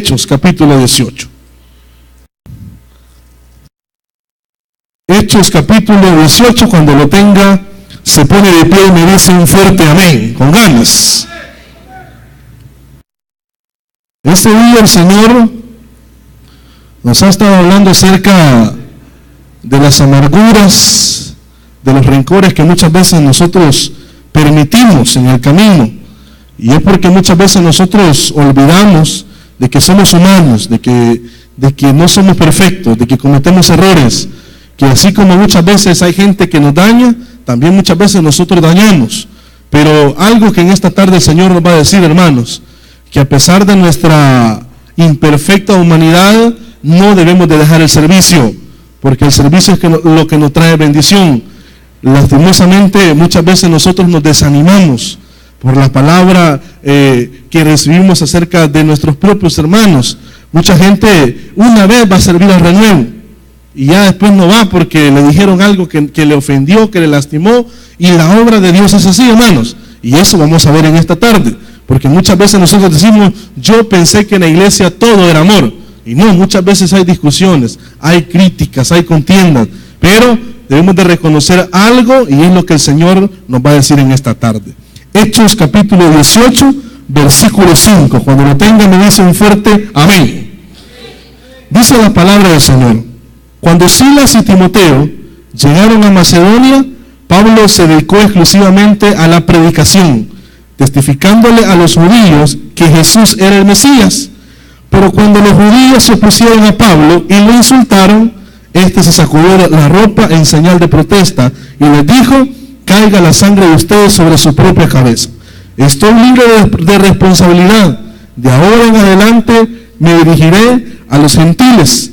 Hechos, capítulo 18. Hechos, capítulo 18, cuando lo tenga, se pone de pie y me dice un fuerte amén, con ganas. Este día el Señor nos ha estado hablando acerca de las amarguras, de los rencores que muchas veces nosotros permitimos en el camino. Y es porque muchas veces nosotros olvidamos de que somos humanos, de que no somos perfectos, de que cometemos errores, que así como muchas veces hay gente que nos daña, también muchas veces nosotros dañamos. Pero algo que en esta tarde el Señor nos va a decir, hermanos, que a pesar de nuestra imperfecta humanidad, no debemos de dejar el servicio, porque el servicio es lo que nos trae bendición. Lastimosamente, muchas veces nosotros nos desanimamos por la palabra que recibimos acerca de nuestros propios hermanos. Mucha gente una vez va a servir al renuevo y ya después no va porque le dijeron algo que le ofendió, que le lastimó, y la obra de Dios es así, hermanos. Y eso vamos a ver en esta tarde, porque muchas veces nosotros decimos, yo pensé que en la iglesia todo era amor, y no, muchas veces hay discusiones, hay críticas, hay contiendas, pero debemos de reconocer algo, y es lo que el Señor nos va a decir en esta tarde. Hechos capítulo 18, versículo 5, cuando lo tenga me dice un fuerte amén. Dice la palabra del Señor: cuando Silas y Timoteo llegaron a Macedonia, Pablo se dedicó exclusivamente a la predicación, testificándole a los judíos que Jesús era el Mesías. Pero cuando los judíos se opusieron a Pablo y lo insultaron, este se sacudió la ropa en señal de protesta y les dijo: caiga la sangre de ustedes sobre su propia cabeza. Estoy libre de responsabilidad. De ahora en adelante me dirigiré a los gentiles.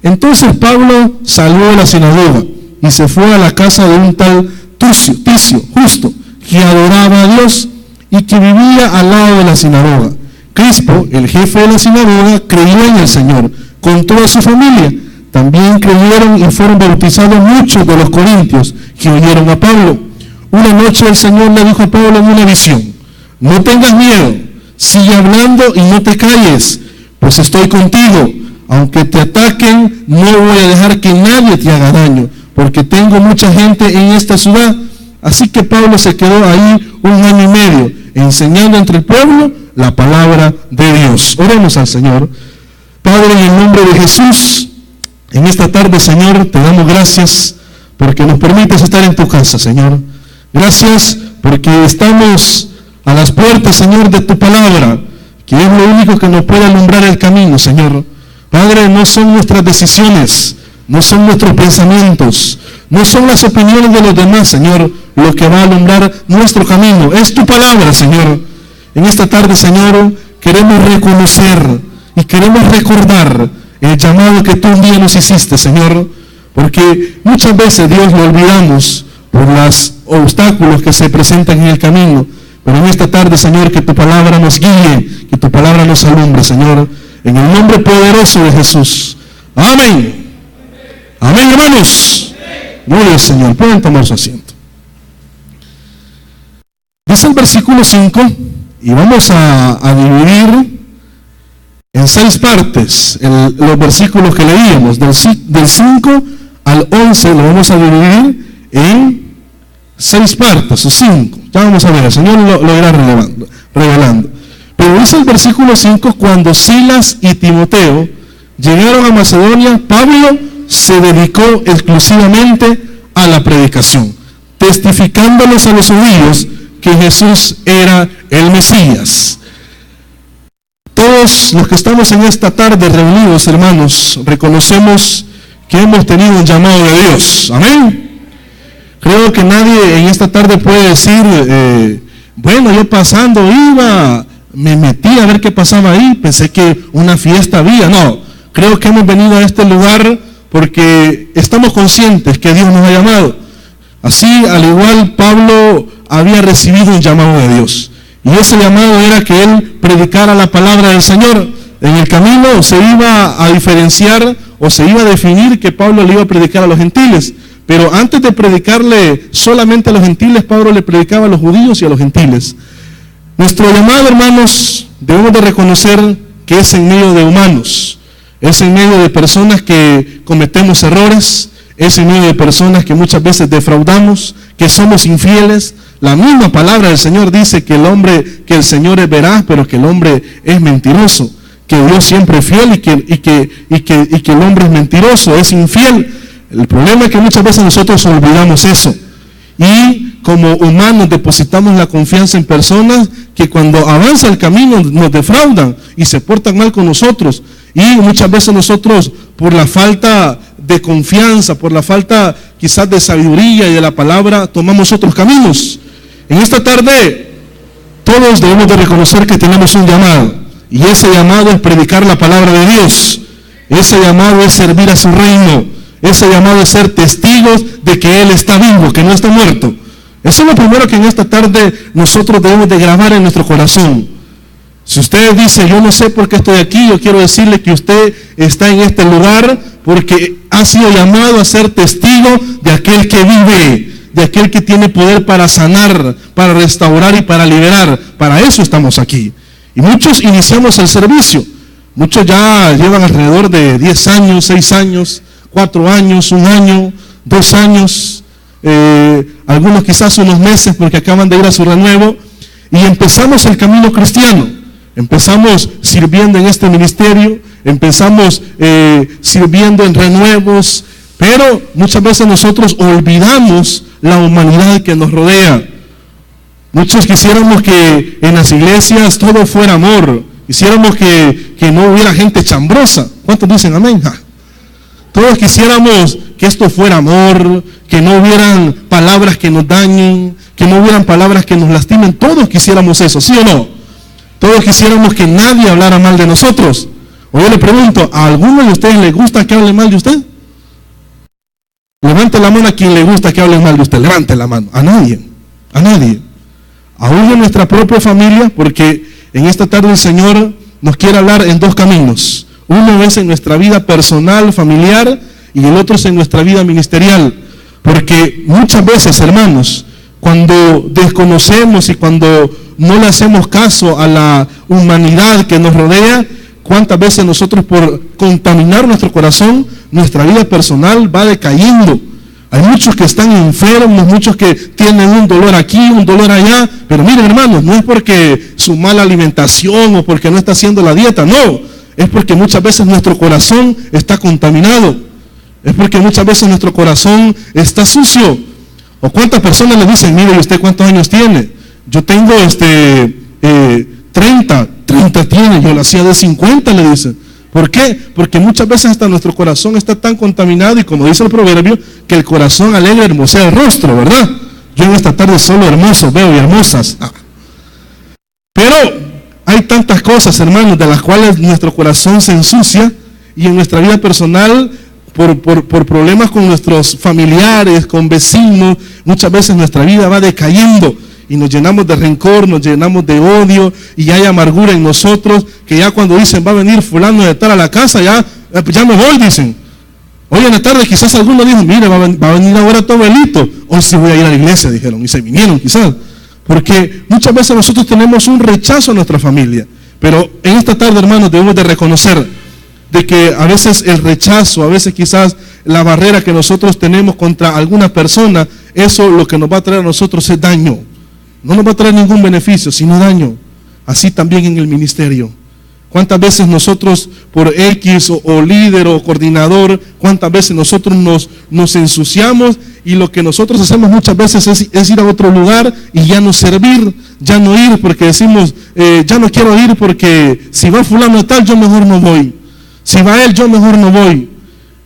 Entonces Pablo salió de la sinagoga y se fue a la casa de un tal Ticio, justo, que adoraba a Dios y que vivía al lado de la sinagoga. Crispo, el jefe de la sinagoga, creyó en el Señor con toda su familia. También creyeron y fueron bautizados muchos de los corintios que oyeron a Pablo. Una noche el Señor le dijo a Pablo en una visión: no tengas miedo, sigue hablando y no te calles, pues estoy contigo. Aunque te ataquen, no voy a dejar que nadie te haga daño, porque tengo mucha gente en esta ciudad. Así que Pablo se quedó ahí 1 año y medio, enseñando entre el pueblo la palabra de Dios. Oremos al Señor. Padre, en el nombre de Jesús, en esta tarde, Señor, te damos gracias porque nos permites estar en tu casa, Señor. Gracias porque estamos a las puertas, Señor, de tu palabra, que es lo único que nos puede alumbrar el camino, Señor. Padre, no son nuestras decisiones, no son nuestros pensamientos, no son las opiniones de los demás, Señor, lo que va a alumbrar nuestro camino. Es tu palabra, Señor. En esta tarde, Señor, queremos reconocer y queremos recordar el llamado que tú un día nos hiciste, Señor, porque muchas veces, Dios, lo olvidamos por los obstáculos que se presentan en el camino. Pero en esta tarde, Señor, que tu palabra nos guíe, que tu palabra nos alumbre, Señor, en el nombre poderoso de Jesús. Amén. Amén, hermanos. Gloria al Señor. Pueden tomar su asiento. Dice el versículo 5, y vamos a dividir en 6 partes los versículos que leíamos. Del 5 al 11 lo vamos a dividir en 6 partes, o 5. Ya vamos a ver, el Señor lo irá revelando. Pero dice el versículo 5, cuando Silas y Timoteo llegaron a Macedonia, Pablo se dedicó exclusivamente a la predicación, testificándoles a los judíos que Jesús era el Mesías. Todos los que estamos en esta tarde reunidos, hermanos, reconocemos que hemos tenido un llamado de Dios. Amén. Creo que nadie en esta tarde puede decir, bueno, yo pasando iba, me metí a ver qué pasaba ahí, pensé que una fiesta había. No, creo que hemos venido a este lugar porque estamos conscientes que Dios nos ha llamado. Así, al igual, Pablo había recibido un llamado de Dios. Y ese llamado era que él predicara la palabra del Señor. En el camino se iba a diferenciar o se iba a definir que Pablo le iba a predicar a los gentiles. Pero antes de predicarle solamente a los gentiles, Pablo le predicaba a los judíos y a los gentiles. Nuestro llamado, hermanos, debemos de reconocer que es en medio de humanos, es en medio de personas que cometemos errores, es en medio de personas que muchas veces defraudamos, que somos infieles. La misma palabra del Señor dice que el Señor es veraz, pero que el hombre es mentiroso, que Dios siempre es fiel y que el hombre es mentiroso, es infiel. El problema es que muchas veces nosotros olvidamos eso y como humanos depositamos la confianza en personas que cuando avanza el camino nos defraudan y se portan mal con nosotros, y muchas veces nosotros por la falta de confianza, por la falta quizás de sabiduría y de la palabra, tomamos otros caminos. En esta tarde todos debemos de reconocer que tenemos un llamado, y ese llamado es predicar la palabra de Dios, ese llamado es servir a su reino, ese llamado es ser testigos de que Él está vivo, que no está muerto. Eso es lo primero que en esta tarde nosotros debemos de grabar en nuestro corazón. Si usted dice, yo no sé por qué estoy aquí, yo quiero decirle que usted está en este lugar porque ha sido llamado a ser testigo de aquel que vive, de aquel que tiene poder para sanar, para restaurar y para liberar. Para eso estamos aquí. Y muchos iniciamos el servicio. Muchos ya llevan alrededor de 10 años, 6 años, 4 años, 1 año, 2 años, algunos quizás unos meses porque acaban de ir a su renuevo, y empezamos el camino cristiano, empezamos sirviendo en este ministerio, empezamos sirviendo en renuevos, pero muchas veces nosotros olvidamos la humanidad que nos rodea. Muchos quisiéramos que en las iglesias todo fuera amor, quisiéramos que no hubiera gente chambrosa. ¿Cuántos dicen amén? Todos quisiéramos que esto fuera amor, que no hubieran palabras que nos dañen, que no hubieran palabras que nos lastimen. Todos quisiéramos eso, ¿sí o no? Todos quisiéramos que nadie hablara mal de nosotros. O yo le pregunto, ¿a alguno de ustedes le gusta que hable mal de usted? Levante la mano a quien le gusta que hable mal de usted. Levante la mano. A nadie. A nadie. Aún en nuestra propia familia, porque en esta tarde el Señor nos quiere hablar en 2 caminos. Uno es en nuestra vida personal, familiar, y el otro es en nuestra vida ministerial. Porque muchas veces, hermanos, cuando desconocemos y cuando no le hacemos caso a la humanidad que nos rodea, cuántas veces nosotros por contaminar nuestro corazón, nuestra vida personal va decayendo. Hay muchos que están enfermos, muchos que tienen un dolor aquí, un dolor allá, pero miren, hermanos, no es porque su mala alimentación o porque no está haciendo la dieta, no, es porque muchas veces nuestro corazón está contaminado, es porque muchas veces nuestro corazón está sucio. O cuántas personas le dicen, mire, ¿y usted cuántos años tiene? Yo tengo 30 tiene, yo lo hacía de 50, le dicen. ¿Por qué? Porque muchas veces hasta nuestro corazón está tan contaminado, y como dice el proverbio, que el corazón alegre hermosea el rostro, ¿verdad? Yo en esta tarde solo hermosos veo y hermosas. Pero hay tantas cosas, hermanos, de las cuales nuestro corazón se ensucia, y en nuestra vida personal, por problemas con nuestros familiares, con vecinos, muchas veces nuestra vida va decayendo. Y nos llenamos de rencor, nos llenamos de odio, y hay amargura en nosotros, que ya cuando dicen va a venir fulano de tal a la casa, ya me voy, dicen. Hoy en la tarde quizás alguno dijo, mire, va a venir ahora tu abuelito, hoy sí voy a ir a la iglesia, dijeron, y se vinieron quizás. Porque muchas veces nosotros tenemos un rechazo a nuestra familia, pero en esta tarde, hermanos, debemos de reconocer de que a veces el rechazo, a veces quizás la barrera que nosotros tenemos contra alguna persona, eso lo que nos va a traer a nosotros es daño. No nos va a traer ningún beneficio, sino daño. Así también en el ministerio. ¿Cuántas veces nosotros por X o líder o coordinador, cuántas veces nosotros nos ensuciamos, y lo que nosotros hacemos muchas veces es ir a otro lugar y ya no servir, ya no ir porque decimos, ya no quiero ir porque si va fulano de tal, yo mejor no voy. Si va él, yo mejor no voy.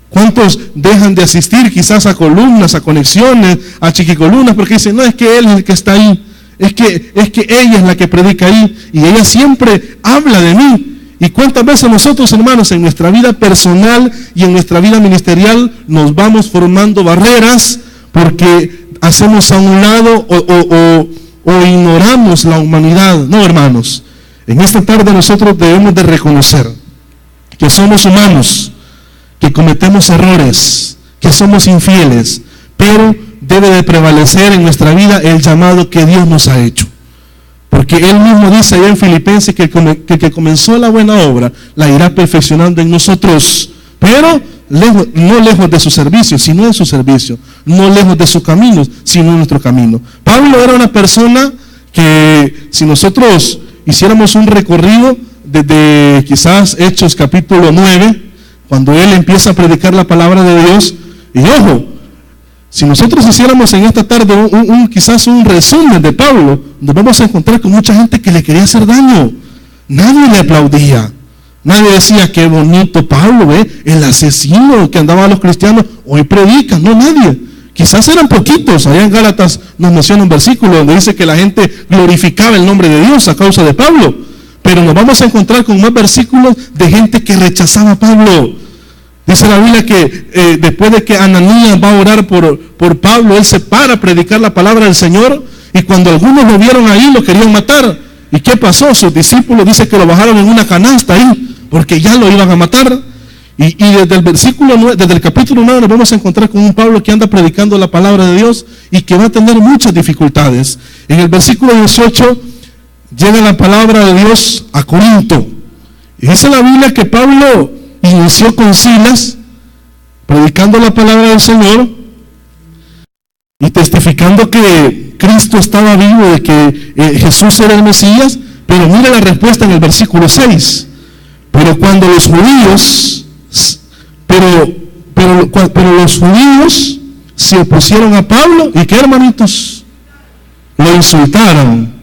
¿Cuántos dejan de asistir quizás a columnas, a conexiones, a chiquicolumnas, porque dicen, no, es que él es el que está ahí? Es que ella es la que predica ahí, y ella siempre habla de mí. Y cuántas veces nosotros, hermanos, en nuestra vida personal y en nuestra vida ministerial nos vamos formando barreras porque hacemos a un lado o ignoramos la humanidad. No, hermanos, en esta tarde nosotros debemos de reconocer que somos humanos, que cometemos errores, que somos infieles, pero debe de prevalecer en nuestra vida el llamado que Dios nos ha hecho. ¿Por Porque Él mismo dice allá en Filipenses que el que comenzó la buena obra la irá perfeccionando en nosotros, pero no lejos de su servicio, sino en su servicio, no lejos de sus caminos, sino en nuestro camino. Pablo era una persona que, si nosotros hiciéramos un recorrido desde quizás Hechos capítulo 9, cuando él empieza a predicar la palabra de Dios, y ojo, si nosotros hiciéramos en esta tarde quizás un resumen de Pablo, nos vamos a encontrar con mucha gente que le quería hacer daño. Nadie le aplaudía. Nadie decía, qué bonito Pablo, el asesino que andaba a los cristianos, hoy predica. No, nadie. Quizás eran poquitos. Allá en Gálatas nos menciona un versículo donde dice que la gente glorificaba el nombre de Dios a causa de Pablo. Pero nos vamos a encontrar con más versículos de gente que rechazaba a Pablo. Dice la Biblia que después de que Ananías va a orar por Pablo, él se para a predicar la palabra del Señor, y cuando algunos lo vieron ahí, lo querían matar. ¿Y qué pasó? Sus discípulos dice que lo bajaron en una canasta ahí, porque ya lo iban a matar. Y desde el versículo 9, desde el capítulo 9 nos vamos a encontrar con un Pablo que anda predicando la palabra de Dios y que va a tener muchas dificultades. En el versículo 18 llega la palabra de Dios a Corinto. Y dice la Biblia que Pablo inició con Silas, predicando la palabra del Señor y testificando que Cristo estaba vivo, de que Jesús era el Mesías. Pero mira la respuesta en el versículo 6. Pero cuando los judíos, pero los judíos se opusieron a Pablo, ¿y qué, hermanitos? Lo insultaron.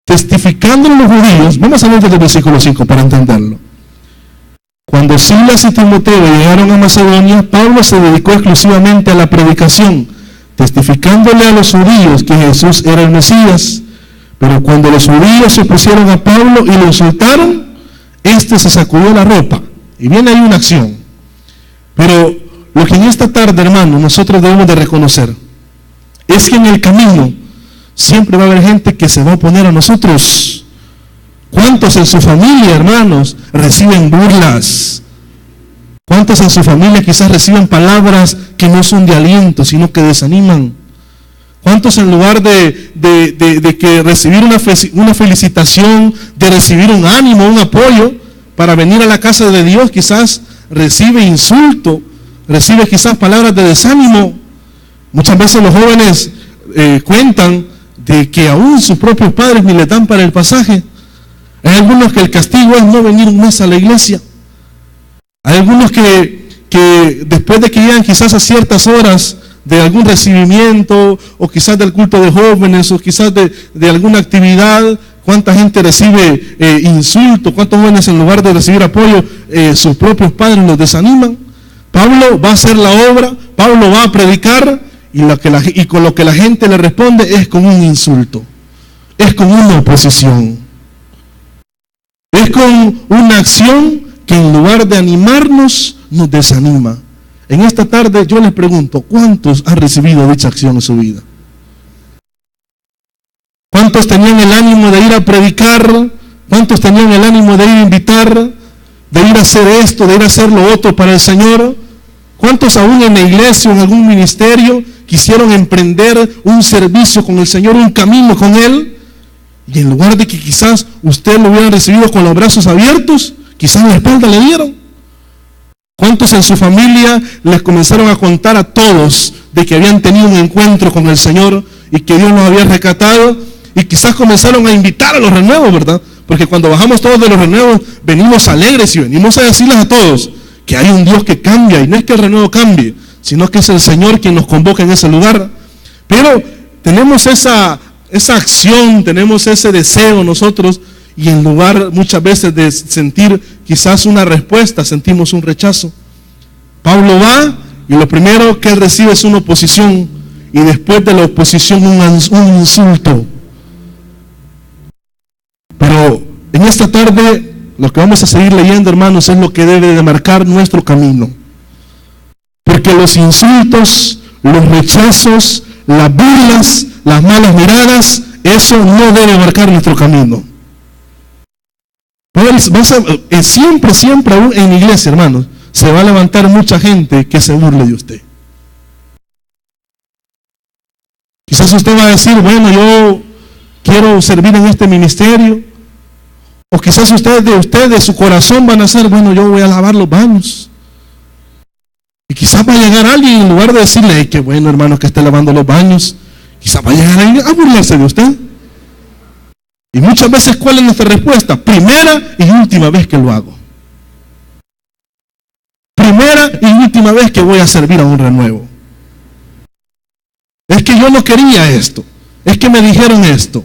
Testificando los judíos, vamos a ver desde el versículo 5 para entenderlo. Cuando Silas y Timoteo llegaron a Macedonia, Pablo se dedicó exclusivamente a la predicación, testificándole a los judíos que Jesús era el Mesías. Pero cuando los judíos se opusieron a Pablo y lo insultaron, éste se sacudió la ropa. Y viene ahí una acción. Pero lo que en esta tarde, hermano, nosotros debemos de reconocer es que en el camino siempre va a haber gente que se va a oponer a nosotros. ¿Cuántos en su familia, hermanos, reciben burlas? ¿Cuántos en su familia quizás reciben palabras que no son de aliento, sino que desaniman? ¿Cuántos en lugar de que recibir una felicitación, de recibir un ánimo, un apoyo para venir a la casa de Dios, quizás recibe insulto, recibe quizás palabras de desánimo? Muchas veces los jóvenes cuentan de que aún sus propios padres ni le dan para el pasaje. Hay algunos que el castigo es no venir un mes a la iglesia. Hay algunos que después de que llegan quizás a ciertas horas de algún recibimiento, o quizás del culto de jóvenes, o quizás de alguna actividad, cuánta gente recibe insulto, cuántos jóvenes en lugar de recibir apoyo, sus propios padres los desaniman. Pablo va a hacer la obra, Pablo va a predicar, y con lo que la gente le responde es con un insulto, es con una oposición, es con una acción que en lugar de animarnos, nos desanima. En esta tarde yo les pregunto, ¿cuántos han recibido dicha acción en su vida? ¿Cuántos tenían el ánimo de ir a predicar? ¿Cuántos tenían el ánimo de ir a invitar? De ir a hacer esto, de ir a hacer lo otro para el Señor. ¿Cuántos aún en la iglesia o en algún ministerio quisieron emprender un servicio con el Señor, un camino con Él? Y en lugar de que quizás usted lo hubiera recibido con los brazos abiertos, quizás en la espalda le dieron. ¿Cuántos en su familia les comenzaron a contar a todos de que habían tenido un encuentro con el Señor y que Dios los había rescatado? Y quizás comenzaron a invitar a los renuevos, ¿verdad? Porque cuando bajamos todos de los renuevos, venimos alegres y venimos a decirles a todos que hay un Dios que cambia, y no es que el renuevo cambie, sino que es el Señor quien nos convoca en ese lugar. Pero tenemos esa acción, tenemos ese deseo nosotros, y en lugar muchas veces de sentir quizás una respuesta, sentimos un rechazo. Pablo va y lo primero que él recibe es una oposición, y después de la oposición un insulto. Pero en esta tarde lo que vamos a seguir leyendo, hermanos, es lo que debe de marcar nuestro camino. Porque los insultos, los rechazos, las burlas, las malas miradas, eso no debe marcar nuestro camino. Siempre aún en la iglesia, hermanos, se va a levantar mucha gente que se burle de usted, Quizás usted va a decir, bueno, yo quiero servir en este ministerio. O quizás usted de su corazón van a ser, bueno, yo voy a lavar los baños. Y quizás va a llegar alguien, en lugar de decirle, hey, qué bueno, hermano, que esté lavando los baños, quizás va a llegar alguien a burlarse de usted. Y muchas veces, ¿cuál es nuestra respuesta? Primera y última vez que lo hago. Primera y última vez que voy a servir a un renuevo. Es que yo no quería esto. Es que me dijeron esto.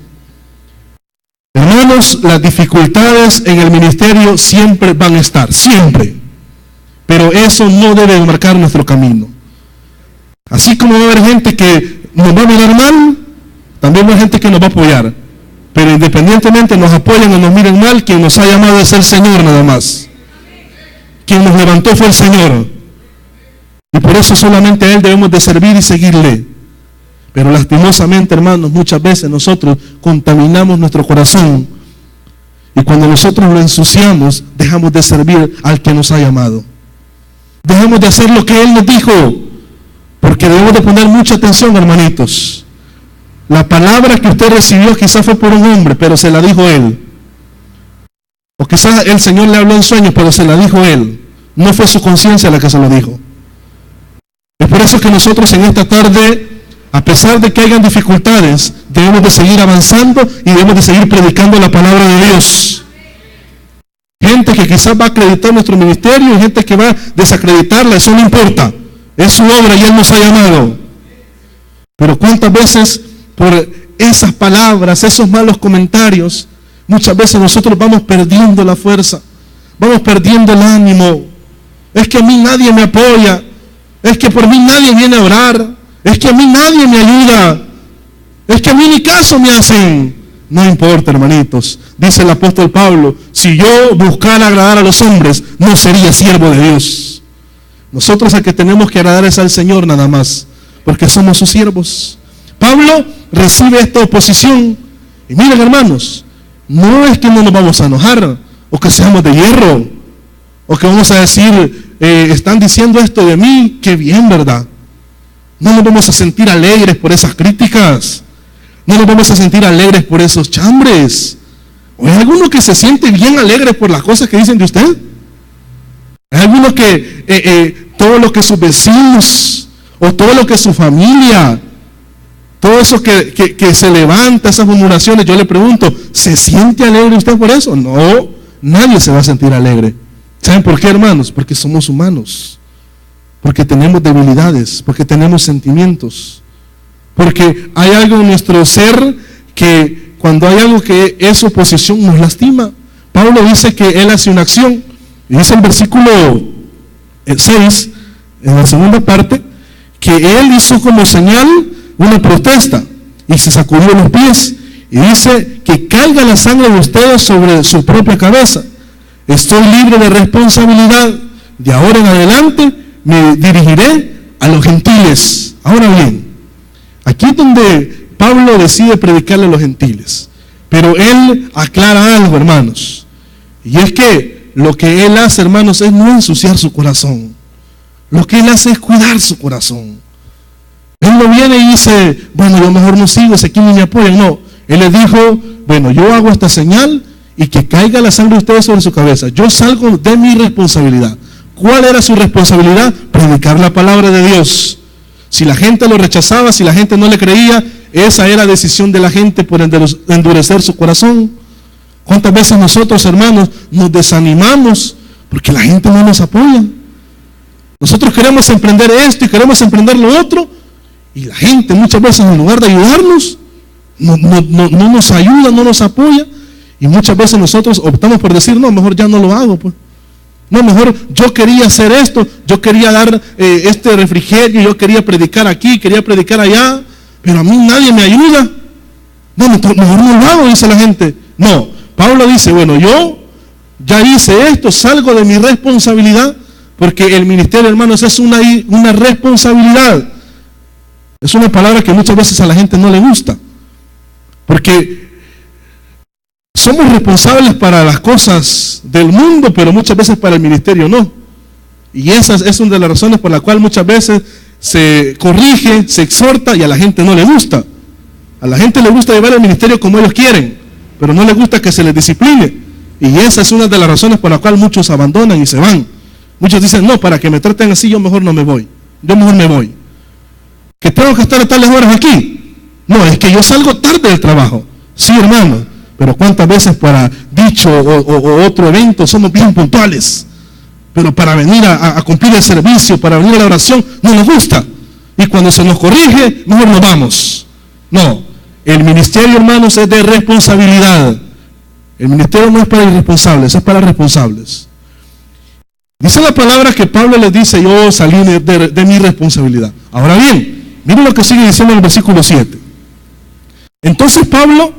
Hermanos, las dificultades en el ministerio siempre van a estar, siempre. Pero eso no debe marcar nuestro camino. Así como va a haber gente que nos va a mirar mal, también va a haber gente que nos va a apoyar. Pero independientemente nos apoyen o nos miren mal, quien nos ha llamado es el Señor nada más. Quien nos levantó fue el Señor. Y por eso solamente a Él debemos de servir y seguirle. Pero lastimosamente, hermanos, muchas veces nosotros contaminamos nuestro corazón. Y cuando nosotros lo ensuciamos, dejamos de servir al que nos ha llamado. Dejamos de hacer lo que Él nos dijo. Porque debemos de poner mucha atención, hermanitos. La palabra que usted recibió quizás fue por un hombre, pero se la dijo Él. O quizás el Señor le habló en sueños, pero se la dijo Él. No fue su conciencia la que se lo dijo. Es por eso que nosotros en esta tarde, a pesar de que hayan dificultades, debemos de seguir avanzando y debemos de seguir predicando la palabra de Dios. Gente que quizás va a acreditar nuestro ministerio y gente que va a desacreditarla, eso no importa. Es su obra y Él nos ha llamado. Pero cuántas veces por esas palabras, esos malos comentarios, muchas veces nosotros vamos perdiendo la fuerza, vamos perdiendo el ánimo. Es que a mí nadie me apoya, es que por mí nadie viene a orar, es que a mí nadie me ayuda, es que a mí ni caso me hacen. No importa, hermanitos, dice el apóstol Pablo, si yo buscara agradar a los hombres, no sería siervo de Dios. Nosotros al que tenemos que agradar es al Señor nada más, porque somos sus siervos. Pablo recibe esta oposición. Y miren, hermanos, no es que no nos vamos a enojar, o que seamos de hierro, o que vamos a decir, están diciendo esto de mí, qué bien, ¿verdad? No nos vamos a sentir alegres por esas críticas, no nos vamos a sentir alegres por esos chambres. ¿O hay alguno que se siente bien alegre por las cosas que dicen de usted? ¿Hay alguno que todo lo que sus vecinos, o todo lo que su familia, todo eso que se levanta, esas murmuraciones, yo le pregunto, ¿se siente alegre usted por eso? No, nadie se va a sentir alegre. ¿Saben por qué, hermanos? Porque somos humanos, porque tenemos debilidades, porque tenemos sentimientos, porque hay algo en nuestro ser que cuando hay algo que es oposición nos lastima. Pablo dice que él hace una acción, y dice en versículo 6, en la segunda parte, que él hizo como señal una protesta y se sacudió los pies y dice que caiga la sangre de ustedes sobre su propia cabeza. Estoy libre de responsabilidad. De ahora en adelante me dirigiré a los gentiles. Ahora bien, aquí es donde Pablo decide predicarle a los gentiles, pero él aclara algo, hermanos, y es que lo que él hace, hermanos, es no ensuciar su corazón. Lo que él hace es cuidar su corazón. Él no viene y dice, bueno, yo mejor no sigo, si aquí no me apoyan. No, él les dijo, bueno, yo hago esta señal y que caiga la sangre de ustedes sobre su cabeza. Yo salgo de mi responsabilidad. ¿Cuál era su responsabilidad? Predicar la palabra de Dios. Si la gente lo rechazaba, si la gente no le creía, esa era decisión de la gente por endurecer su corazón. ¿Cuántas veces nosotros, hermanos, nos desanimamos porque la gente no nos apoya? Nosotros queremos emprender esto y queremos emprender lo otro, y la gente muchas veces, en lugar de ayudarnos, no nos ayuda, no nos apoya, y muchas veces nosotros optamos por decir, no, mejor ya no lo hago, pues. No, mejor yo quería hacer esto, yo quería dar este refrigerio, yo quería predicar aquí, quería predicar allá, pero a mí nadie me ayuda. No, mejor no lo hago, dice la gente. No, Pablo dice, bueno, yo ya hice esto, salgo de mi responsabilidad, porque el ministerio, hermanos, es una responsabilidad. Es una palabra que muchas veces a la gente no le gusta, porque somos responsables para las cosas del mundo, pero muchas veces para el ministerio no. Y esa es una de las razones por la cual muchas veces se corrige, se exhorta y a la gente no le gusta. A la gente le gusta llevar el ministerio como ellos quieren, pero no les gusta que se les discipline. Y esa es una de las razones por la cual muchos abandonan y se van. Muchos dicen, no, para que me traten así yo mejor no me voy. Yo mejor me voy. ¿Que tengo que estar a tales horas aquí? No, es que yo salgo tarde del trabajo. Sí, hermano, pero ¿cuántas veces para dicho o otro evento somos bien puntuales? Pero para venir a cumplir el servicio, para venir a la oración, no nos gusta. Y cuando se nos corrige, mejor nos vamos. No, el ministerio, hermanos, es de responsabilidad. El ministerio no es para irresponsables, es para responsables. Dice la palabra que Pablo les dice, yo salí de mi responsabilidad. Ahora bien, miren lo que sigue diciendo en el versículo 7. Entonces Pablo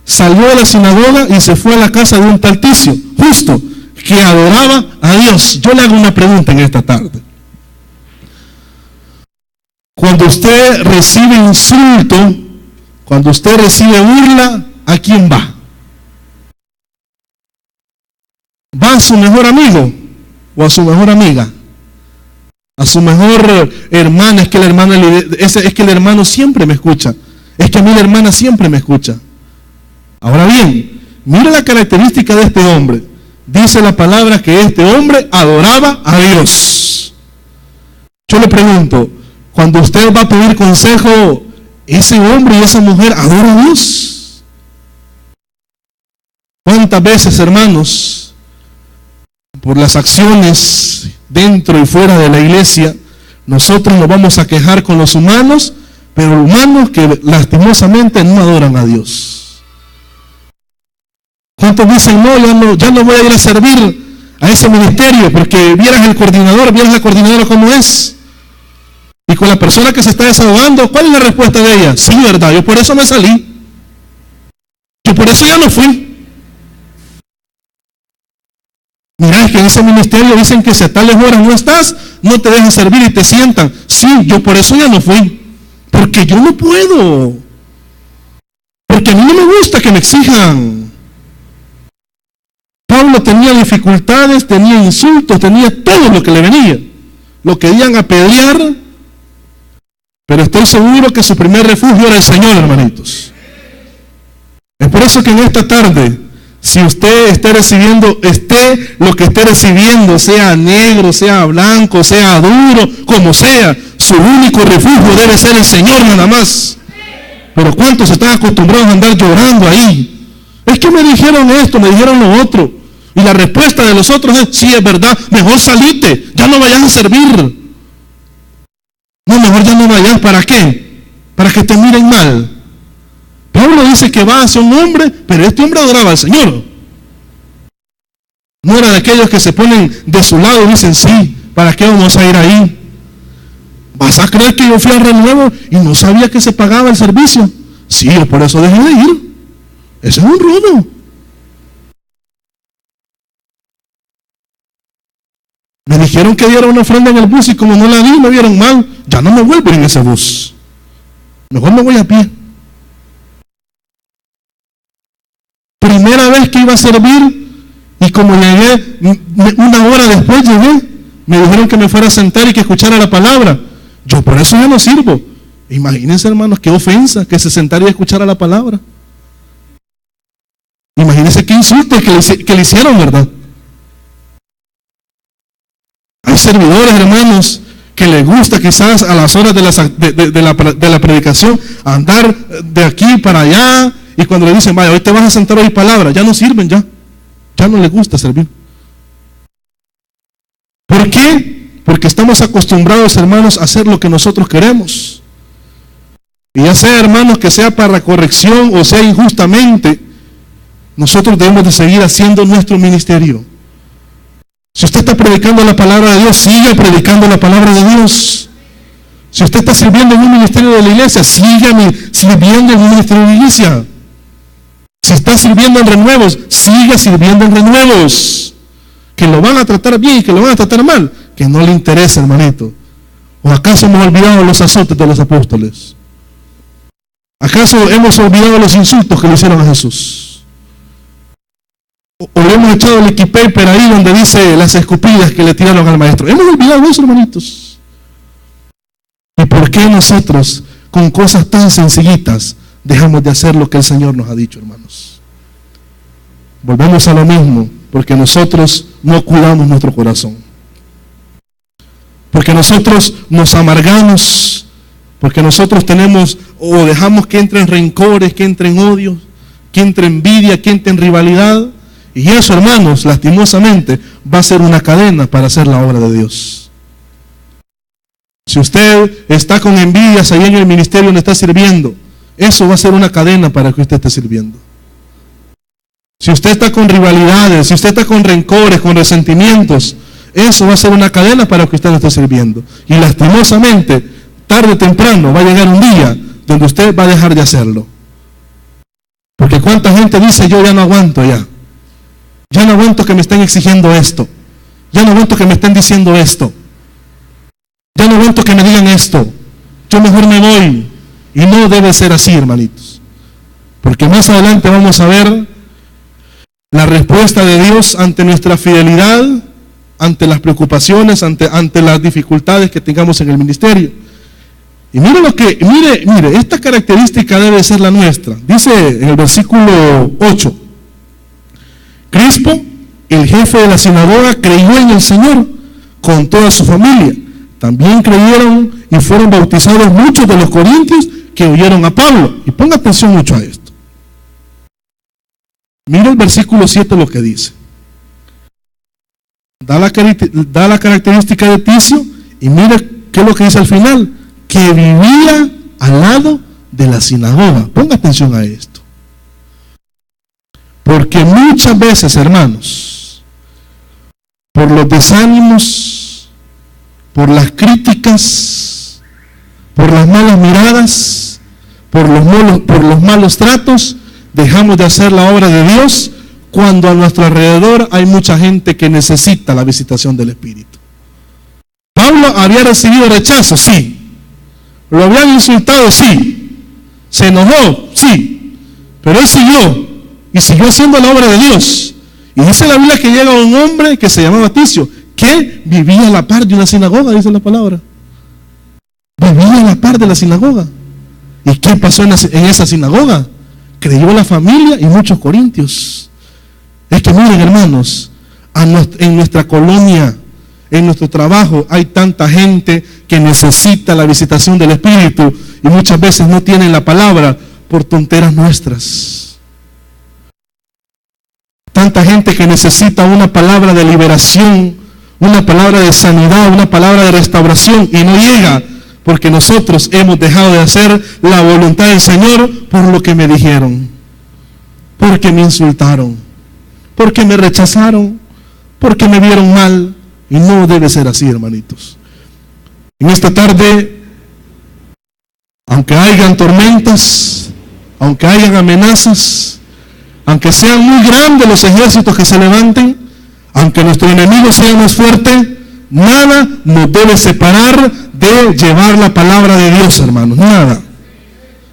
salió de la sinagoga y se fue a la casa de un tal Ticio, justo, que adoraba a Dios. Yo le hago una pregunta en esta tarde. Cuando usted recibe insulto, cuando usted recibe burla, ¿a quién va? ¿Va a su mejor amigo o a su mejor amiga? A su mejor hermana. Es que el hermano siempre me escucha. Es que a mí la hermana siempre me escucha. Ahora bien, mira la característica de este hombre. Dice la palabra que este hombre adoraba a Dios. Yo le pregunto, cuando usted va a pedir consejo, ¿ese hombre y esa mujer adora a Dios? ¿Cuántas veces, hermanos, por las acciones dentro y fuera de la iglesia, nosotros nos vamos a quejar con los humanos, pero humanos que lastimosamente no adoran a Dios? ¿Cuántos dicen, no, ya no voy a ir a servir a ese ministerio porque vieras el coordinador, vieras la coordinadora cómo es? Y con la persona que se está desahogando, ¿cuál es la respuesta de ella? Sí, verdad, yo por eso me salí. Yo por eso ya no fui. Mirá, es que en ese ministerio dicen que si a tales horas no estás, no te dejan servir y te sientan. Sí, yo por eso ya no fui. Porque yo no puedo. Porque a mí no me gusta que me exijan. Pablo tenía dificultades, tenía insultos, tenía todo lo que le venía. Lo querían apedrear, pero estoy seguro que su primer refugio era el Señor, hermanitos. Es por eso que en esta tarde, si usted está recibiendo, lo que esté recibiendo, sea negro, sea blanco, sea duro, como sea, su único refugio debe ser el Señor nada más. Pero ¿cuántos están acostumbrados a andar llorando ahí? Es que me dijeron esto, me dijeron lo otro. Y la respuesta de los otros es, sí, es verdad, mejor salite, ya no vayas a servir. No, mejor ya no vayas, ¿para qué? Para que te miren mal. Pablo dice que va hacia un hombre, pero este hombre adoraba al Señor. No era de aquellos que se ponen de su lado y dicen, sí, ¿para qué vamos a ir ahí? ¿Vas a creer que yo fui al renuevo y no sabía que se pagaba el servicio? Sí, yo por eso dejé de ir. Ese es un robo. Me dijeron que diera una ofrenda en el bus y como no la di, me vieron mal. Ya no me vuelvo en ese bus. Mejor me voy a pie. Primera vez que iba a servir y como llegué, una hora después llegué, me dijeron que me fuera a sentar y que escuchara la palabra. Yo por eso ya no sirvo. Imagínense, hermanos, qué ofensa que se sentara y escuchara la palabra. Imagínense qué insulto que le hicieron, ¿verdad? Hay servidores, hermanos, que les gusta quizás a las horas de la predicación andar de aquí para allá, y cuando le dicen, vaya, hoy te vas a sentar hoy palabra, ya no sirven, ya no les gusta servir. ¿Por qué? Porque estamos acostumbrados, hermanos, a hacer lo que nosotros queremos. Y ya sea, hermanos, que sea para corrección o sea injustamente, nosotros debemos de seguir haciendo nuestro ministerio. Si usted está predicando la palabra de Dios, siga predicando la palabra de Dios. Si usted está sirviendo en un ministerio de la iglesia, siga sirviendo en un ministerio de la iglesia. Si está sirviendo en renuevos, siga sirviendo en renuevos. Que lo van a tratar bien y que lo van a tratar mal, que no le interesa, hermanito. ¿O acaso hemos olvidado los azotes de los apóstoles? ¿Acaso hemos olvidado los insultos que le hicieron a Jesús? O le hemos echado el equipaper ahí donde dice las escupidas que le tiraron al maestro? Hemos olvidado eso, hermanitos. ¿Y por qué nosotros, con cosas tan sencillitas, dejamos de hacer lo que el Señor nos ha dicho, hermanos. Volvemos a lo mismo, porque nosotros no cuidamos nuestro corazón. Porque nosotros nos amargamos, porque nosotros tenemos o dejamos que entren rencores, que entren odios, que entre envidia, que entre rivalidad. Y eso, hermanos, lastimosamente, va a ser una cadena para hacer la obra de Dios. Si usted está con envidias ahí en el ministerio donde está sirviendo, eso va a ser una cadena para que usted esté sirviendo. Si usted está con rivalidades, si usted está con rencores, con resentimientos, eso va a ser una cadena para que usted no esté sirviendo. Y lastimosamente, tarde o temprano, va a llegar un día donde usted va a dejar de hacerlo. Porque cuánta gente dice, yo ya no aguanto ya. Ya no aguanto que me estén exigiendo esto. Ya no aguanto que me estén diciendo esto. Ya no aguanto que me digan esto. Yo mejor me voy. Y no debe ser así, hermanitos. Porque más adelante vamos a ver la respuesta de Dios ante nuestra fidelidad, ante las preocupaciones, ante las dificultades que tengamos en el ministerio. Y mire, esta característica debe ser la nuestra. Dice en el versículo 8, Crispo, el jefe de la sinagoga, creyó en el Señor con toda su familia. También creyeron y fueron bautizados muchos de los corintios que oyeron a Pablo. Y ponga atención mucho a esto. Mira el versículo 7 lo que dice. Da la característica de Ticio y mira qué es lo que dice al final. Que vivía al lado de la sinagoga. Ponga atención a esto. Porque muchas veces, hermanos, por los desánimos, por las críticas, por las malas miradas, por los malos tratos, dejamos de hacer la obra de Dios cuando a nuestro alrededor hay mucha gente que necesita la visitación del Espíritu. Pablo había recibido rechazo, sí. Lo habían insultado, sí. Se enojó, sí. Pero él siguió. Y siguió haciendo la obra de Dios. Y dice la Biblia que llega un hombre que se llamaba Ticio, que vivía a la par de una sinagoga, dice la palabra. Vivía a la par de la sinagoga. ¿Y qué pasó en esa sinagoga? Creyó la familia y muchos corintios. Es que miren, hermanos, en nuestra colonia, en nuestro trabajo, hay tanta gente que necesita la visitación del Espíritu y muchas veces no tienen la palabra por tonteras nuestras. Tanta gente que necesita una palabra de liberación, una palabra de sanidad, una palabra de restauración y no llega porque nosotros hemos dejado de hacer la voluntad del Señor por lo que me dijeron, porque me insultaron, porque me rechazaron, porque me vieron mal. Y no debe ser así, hermanitos. En esta tarde, aunque hayan tormentas, aunque hayan amenazas, aunque sean muy grandes los ejércitos que se levanten, aunque nuestro enemigo sea más fuerte, nada nos debe separar de llevar la palabra de Dios, hermanos. Nada.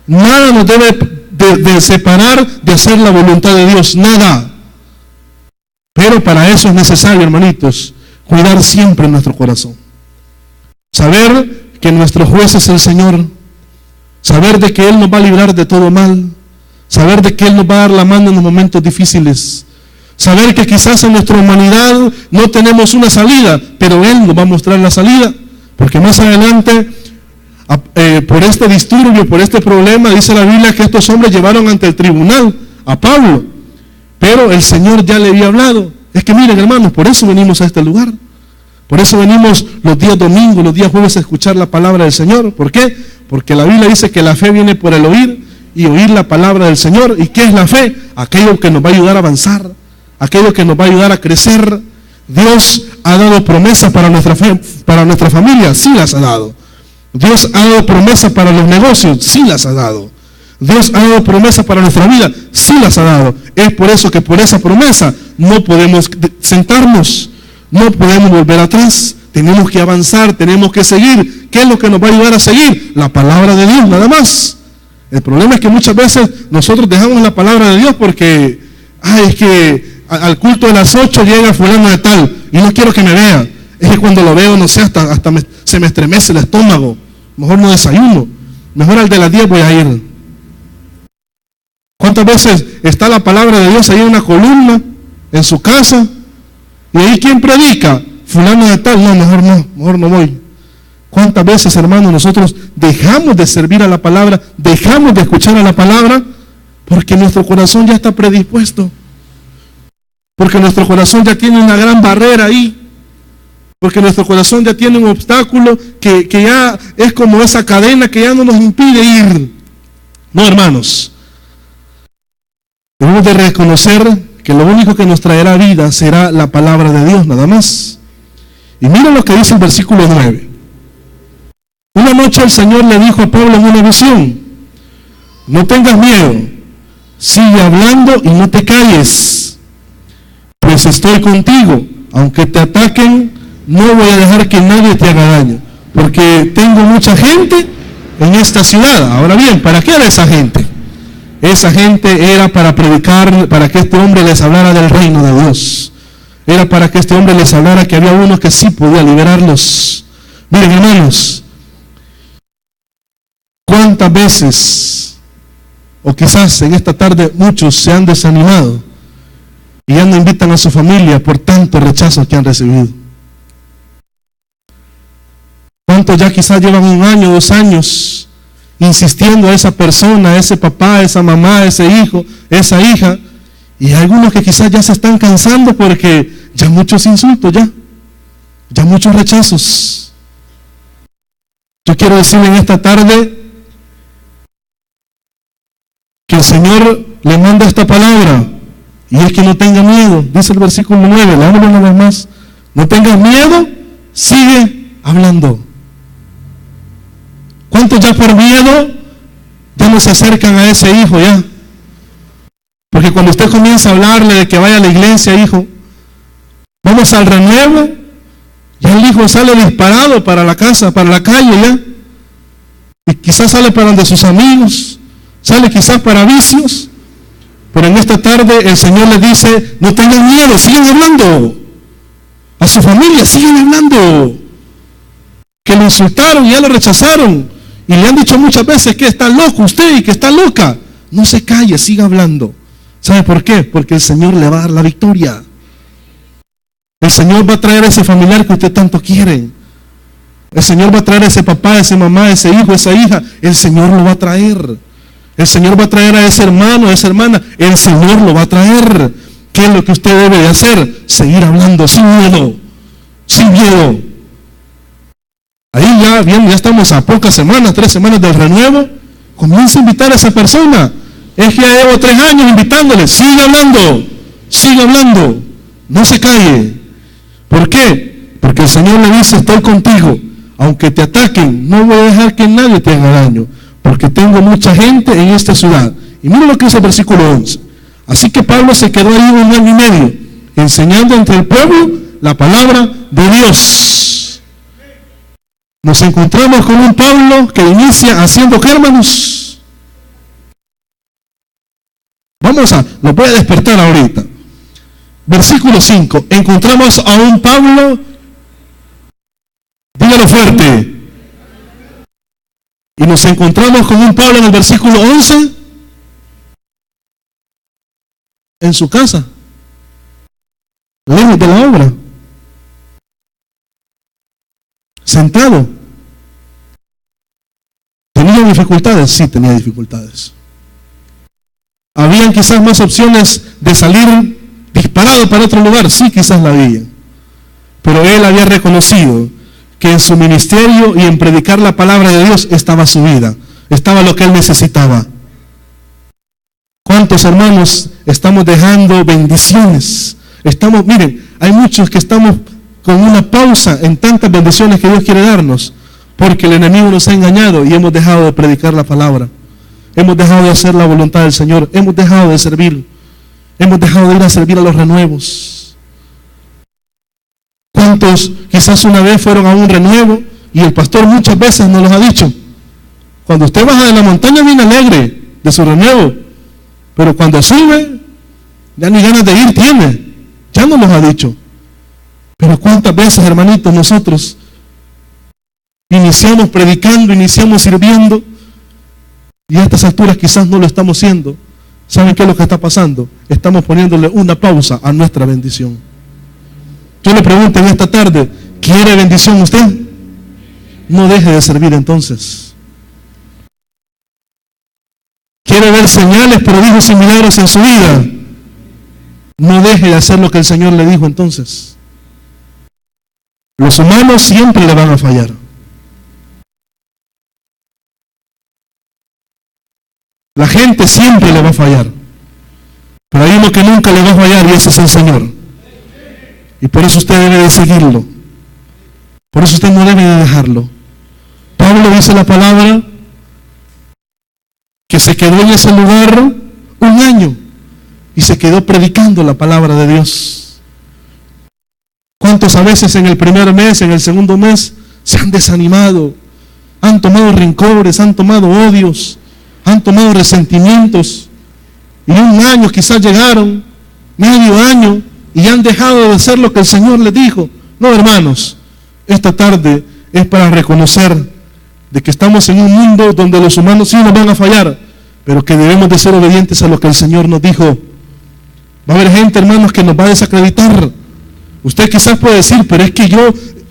Nada nos debe de separar de hacer la voluntad de Dios. Nada. Pero para eso es necesario, hermanitos, cuidar siempre nuestro corazón. Saber que nuestro juez es el Señor. Saber de que Él nos va a librar de todo mal. Saber de que Él nos va a dar la mano en los momentos difíciles. Saber que quizás en nuestra humanidad no tenemos una salida, pero Él nos va a mostrar la salida. Porque más adelante, por este disturbio, por este problema, dice la Biblia que estos hombres llevaron ante el tribunal a Pablo. Pero el Señor ya le había hablado. Es que miren, hermanos, por eso venimos a este lugar. Por eso venimos los días domingos, los días jueves a escuchar la palabra del Señor. ¿Por qué? Porque la Biblia dice que la fe viene por el oír y oír la palabra del Señor. ¿Y qué es la fe? Aquello que nos va a ayudar a avanzar, aquello que nos va a ayudar a crecer. Dios ha dado promesas para nuestra fe, para nuestra familia, sí las ha dado. Dios ha dado promesas para los negocios, sí las ha dado. Dios ha dado promesas para nuestra vida, sí las ha dado. Es por eso que por esa promesa no podemos sentarnos, no podemos volver atrás. Tenemos que avanzar, tenemos que seguir. ¿Qué es lo que nos va a ayudar a seguir? La palabra de Dios, nada más. El problema es que muchas veces nosotros dejamos la palabra de Dios porque, es que al culto de las 8 llega fulano de tal y no quiero que me vea. Es que cuando lo veo, no sé, hasta se me estremece el estómago. Mejor no desayuno. Mejor al de las 10 voy a ir. ¿Cuántas veces está la palabra de Dios ahí en una columna, en su casa? Y ahí, ¿quién predica? Fulano de tal. No, mejor no voy. ¿Cuántas veces, hermanos, nosotros dejamos de servir a la palabra, dejamos de escuchar a la palabra, porque nuestro corazón ya está predispuesto? Porque nuestro corazón ya tiene una gran barrera ahí. Porque nuestro corazón ya tiene un obstáculo que ya es como esa cadena que ya no nos impide ir. No, hermanos. Debemos de reconocer que lo único que nos traerá vida será la palabra de Dios, nada más. Y mira lo que dice el versículo 9. Una noche el Señor le dijo a Pablo en una visión: no tengas miedo, sigue hablando y no te calles, pues estoy contigo. Aunque te ataquen, no voy a dejar que nadie te haga daño, porque tengo mucha gente en esta ciudad. Ahora bien, ¿para qué era esa gente? Esa gente era para predicar, para que este hombre les hablara del reino de Dios. Era para que este hombre les hablara que había uno que sí podía liberarlos. Miren, hermanos, ¿cuántas veces, o quizás en esta tarde muchos se han desanimado y ya no invitan a su familia por tanto rechazo que han recibido? ¿Cuántos ya quizás llevan 1 año, 2 años insistiendo a esa persona, a ese papá, a esa mamá, a ese hijo, a esa hija? Y hay algunos que quizás ya se están cansando porque ya muchos insultos, ya muchos rechazos. Yo quiero decirle en esta tarde que el Señor le manda esta palabra, y es que no tenga miedo. Dice el versículo 9, léamelo una vez más: no tengas miedo, sigue hablando. ¿Cuántos ya por miedo ya no se acercan a ese hijo ya? Porque cuando usted comienza a hablarle de que vaya a la iglesia, hijo, vamos al renuevo, ya el hijo sale disparado para la casa, para la calle ya. Y quizás sale para donde sus amigos, sale quizás para vicios. Pero en esta tarde el Señor le dice: no tengan miedo, sigan hablando. A su familia sigan hablando. Que lo insultaron y ya lo rechazaron. Y le han dicho muchas veces que está loco usted y que está loca. No se calle, siga hablando. ¿Sabe por qué? Porque el Señor le va a dar la victoria. El Señor va a traer a ese familiar que usted tanto quiere. El Señor va a traer a ese papá, a esa mamá, a ese hijo, a esa hija. El Señor lo va a traer. El Señor va a traer a ese hermano, a esa hermana. El Señor lo va a traer. ¿Qué es lo que usted debe de hacer? Seguir hablando sin miedo. Sin miedo. Ahí ya estamos a pocas semanas, 3 semanas del renuevo. Comienza a invitar a esa persona. Es que ya llevo 3 años invitándole. Sigue hablando, no se calle. ¿Por qué? Porque el Señor le dice: estoy contigo, aunque te ataquen, no voy a dejar que nadie te haga daño, porque tengo mucha gente en esta ciudad. Y mira lo que dice el versículo 11. Así que Pablo se quedó ahí 1 año y medio, enseñando entre el pueblo la palabra de Dios. Nos encontramos con un Pablo que inicia haciendo ¿qué, hermanos? Lo voy a despertar ahorita. Versículo 5. Encontramos a un Pablo, dígalo fuerte. Y nos encontramos con un Pablo en el versículo 11, en su casa, lejos de la obra, sentado. ¿Tenía dificultades? Sí, tenía dificultades. ¿Habían quizás más opciones de salir disparado para otro lugar? Sí, quizás la había. Pero él había reconocido que en su ministerio y en predicar la palabra de Dios estaba su vida, estaba lo que él necesitaba. ¿Cuántos hermanos estamos dejando bendiciones? Miren, hay muchos que estamos con una pausa en tantas bendiciones que Dios quiere darnos, porque el enemigo nos ha engañado y hemos dejado de predicar la palabra. Hemos dejado de hacer la voluntad del Señor. Hemos dejado de servir. Hemos dejado de ir a servir a los renuevos. ¿Cuántos quizás una vez fueron a un renuevo y el pastor muchas veces nos los ha dicho? Cuando usted baja de la montaña viene alegre de su renuevo, pero cuando sube ya ni ganas de ir tiene. Ya nos los ha dicho. Pero ¿cuántas veces, hermanitos, nosotros iniciamos predicando, iniciamos sirviendo, y a estas alturas quizás no lo estamos haciendo, ¿Saben qué es lo que está pasando? Estamos poniéndole una pausa a nuestra bendición. Yo le pregunto en esta tarde, ¿quiere bendición usted? No deje de servir entonces. ¿Quiere ver señales, prodigios y milagros en su vida? No deje de hacer lo que el Señor le dijo entonces. Los humanos siempre le van a fallar. La gente siempre le va a fallar. Pero hay uno que nunca le va a fallar y ese es el Señor. Y por eso usted debe de seguirlo. Por eso usted no debe de dejarlo. Pablo dice la palabra que se quedó en ese lugar un año y se quedó predicando la palabra de Dios. ¿Cuántos a veces en el primer mes, en el segundo mes, se han desanimado? Han tomado rencores, han tomado odios, han tomado resentimientos. Y un año quizás llegaron, medio año, y han dejado de hacer lo que el Señor les dijo. No, hermanos, esta tarde es para reconocer de que estamos en un mundo donde los humanos sí nos van a fallar, pero que debemos de ser obedientes a lo que el Señor nos dijo. Va a haber gente, hermanos, que nos va a desacreditar. Usted quizás puede decir, pero es que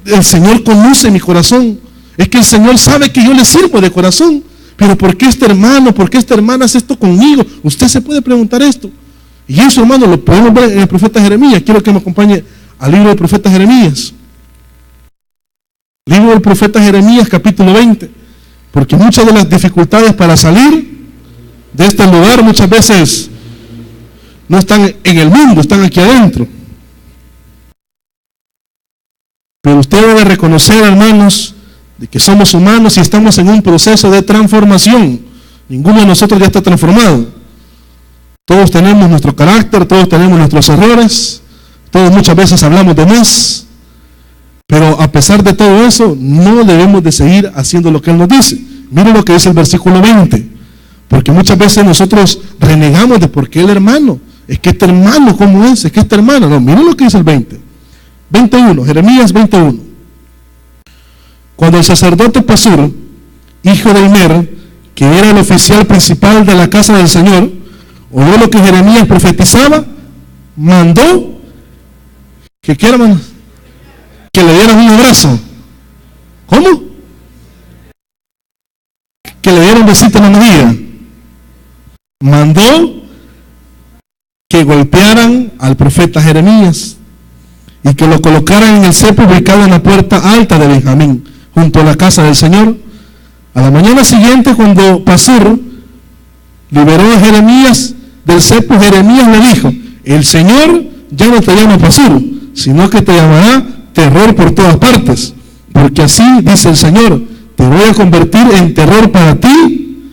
el Señor conoce mi corazón. Es que el Señor sabe que yo le sirvo de corazón. Pero ¿por qué este hermano, por qué esta hermana hace esto conmigo? Usted se puede preguntar esto. Y eso, hermano, lo podemos ver en el profeta Jeremías. Quiero que me acompañe al libro del profeta Jeremías. Libro del profeta Jeremías, capítulo 20. Porque muchas de las dificultades para salir de este lugar muchas veces no están en el mundo, están aquí adentro. Pero usted debe reconocer, hermanos, de que somos humanos y estamos en un proceso de transformación. Ninguno de nosotros ya está transformado. Todos tenemos nuestro carácter, todos tenemos nuestros errores, todos muchas veces hablamos de más. Pero a pesar de todo eso, no debemos de seguir haciendo lo que Él nos dice. Miren lo que dice el versículo 20. Porque muchas veces nosotros renegamos de por qué el hermano. Es que este hermano, ¿cómo es? Es que esta hermana. No, miren lo que dice el 20. 21, Jeremías 21. Cuando el sacerdote Pasur, hijo de Immer, que era el oficial principal de la casa del Señor, oyó lo que Jeremías profetizaba, mandó que le dieran un abrazo. ¿Cómo? Que le dieran un besito en la mejilla. Mandó que golpearan al profeta Jeremías y que lo colocaran en el cepo ubicado en la puerta alta de Benjamín, junto a la casa del Señor. A la mañana siguiente, cuando Pasur liberó a Jeremías del cepo, Jeremías le dijo: el Señor ya no te llama Pasur, sino que te llamará terror por todas partes, porque así dice el Señor: te voy a convertir en terror para ti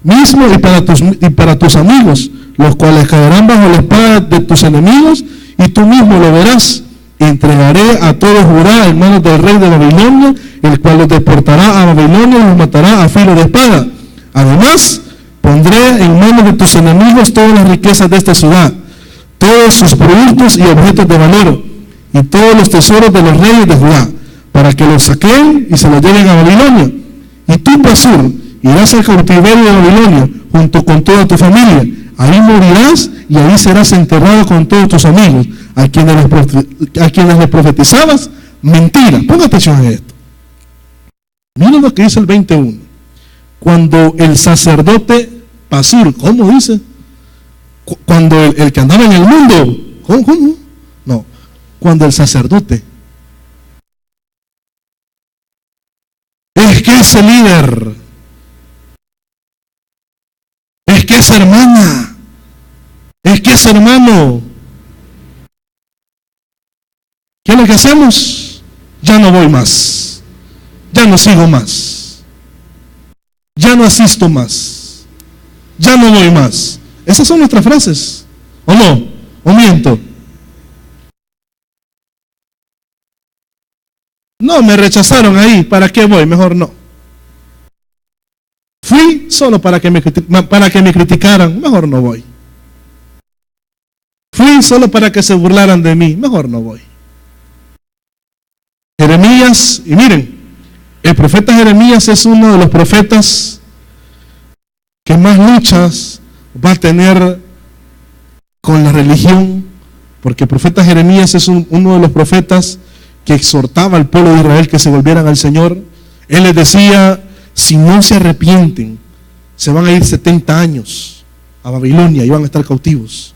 mismo y para tus amigos, los cuales caerán bajo la espada de tus enemigos, y tú mismo lo verás. Entregaré a todo Judá en manos del rey de Babilonia, el cual los deportará a Babilonia y los matará a filo de espada. Además, pondré en manos de tus enemigos todas las riquezas de esta ciudad, todos sus productos y objetos de valor, y todos los tesoros de los reyes de Judá, para que los saquen y se los lleven a Babilonia. Y tú, Pasur, irás al cautiverio de Babilonia, junto con toda tu familia. Ahí morirás y ahí serás enterrado con todos tus amigos, a quienes le profetizabas mentira. Ponga atención a esto. Miren lo que dice el 21. Cuando el sacerdote Pasur, ¿cómo dice? Cuando el que andaba en el mundo, ¿cómo? No, cuando el sacerdote, es que ese líder, es que esa hermana, es que ese hermano, ¿qué es lo que hacemos? Ya no voy más, ya no sigo más, ya no asisto más, ya no voy más. Esas son nuestras frases, ¿o no? ¿O miento? No, me rechazaron ahí, ¿para qué voy? Mejor no. Fui solo para que me criticaran, mejor no voy. Fui solo para que se burlaran de mí, mejor no voy. Jeremías, y miren, el profeta Jeremías es uno de los profetas que más luchas va a tener con la religión, porque el profeta Jeremías es uno de los profetas que exhortaba al pueblo de Israel que se volvieran al Señor. Él les decía, si no se arrepienten, se van a ir 70 años a Babilonia y van a estar cautivos.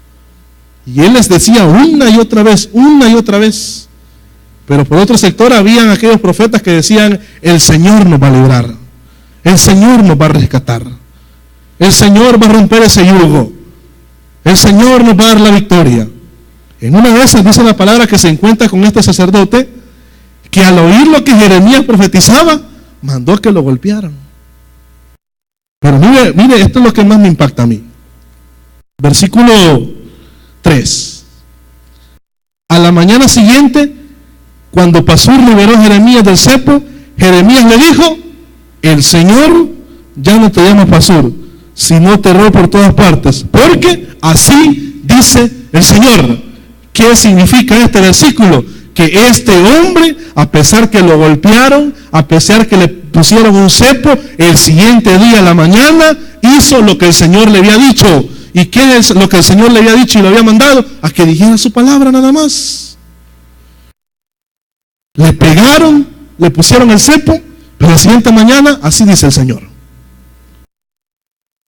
Y él les decía una y otra vez. Pero por otro sector habían aquellos profetas que decían, el Señor nos va a librar, el Señor nos va a rescatar, el Señor va a romper ese yugo, el Señor nos va a dar la victoria. En una de esas dice la palabra que se encuentra con este sacerdote que al oír lo que Jeremías profetizaba, mandó que lo golpearan. Pero mire, esto es lo que más me impacta a mí. Versículo 3. A la mañana siguiente, cuando Pasur liberó a Jeremías del cepo, Jeremías le dijo, el Señor ya no te llama Pasur, sino terror por todas partes, porque así dice el Señor. ¿Qué significa este versículo? Que este hombre, a pesar que lo golpearon, a pesar que le pusieron un cepo, el siguiente día a la mañana hizo lo que el Señor le había dicho. ¿Y qué es lo que el Señor le había dicho y lo había mandado? A que dijera su palabra nada más. Le pegaron, le pusieron el cepo, pero la siguiente mañana, así dice el Señor.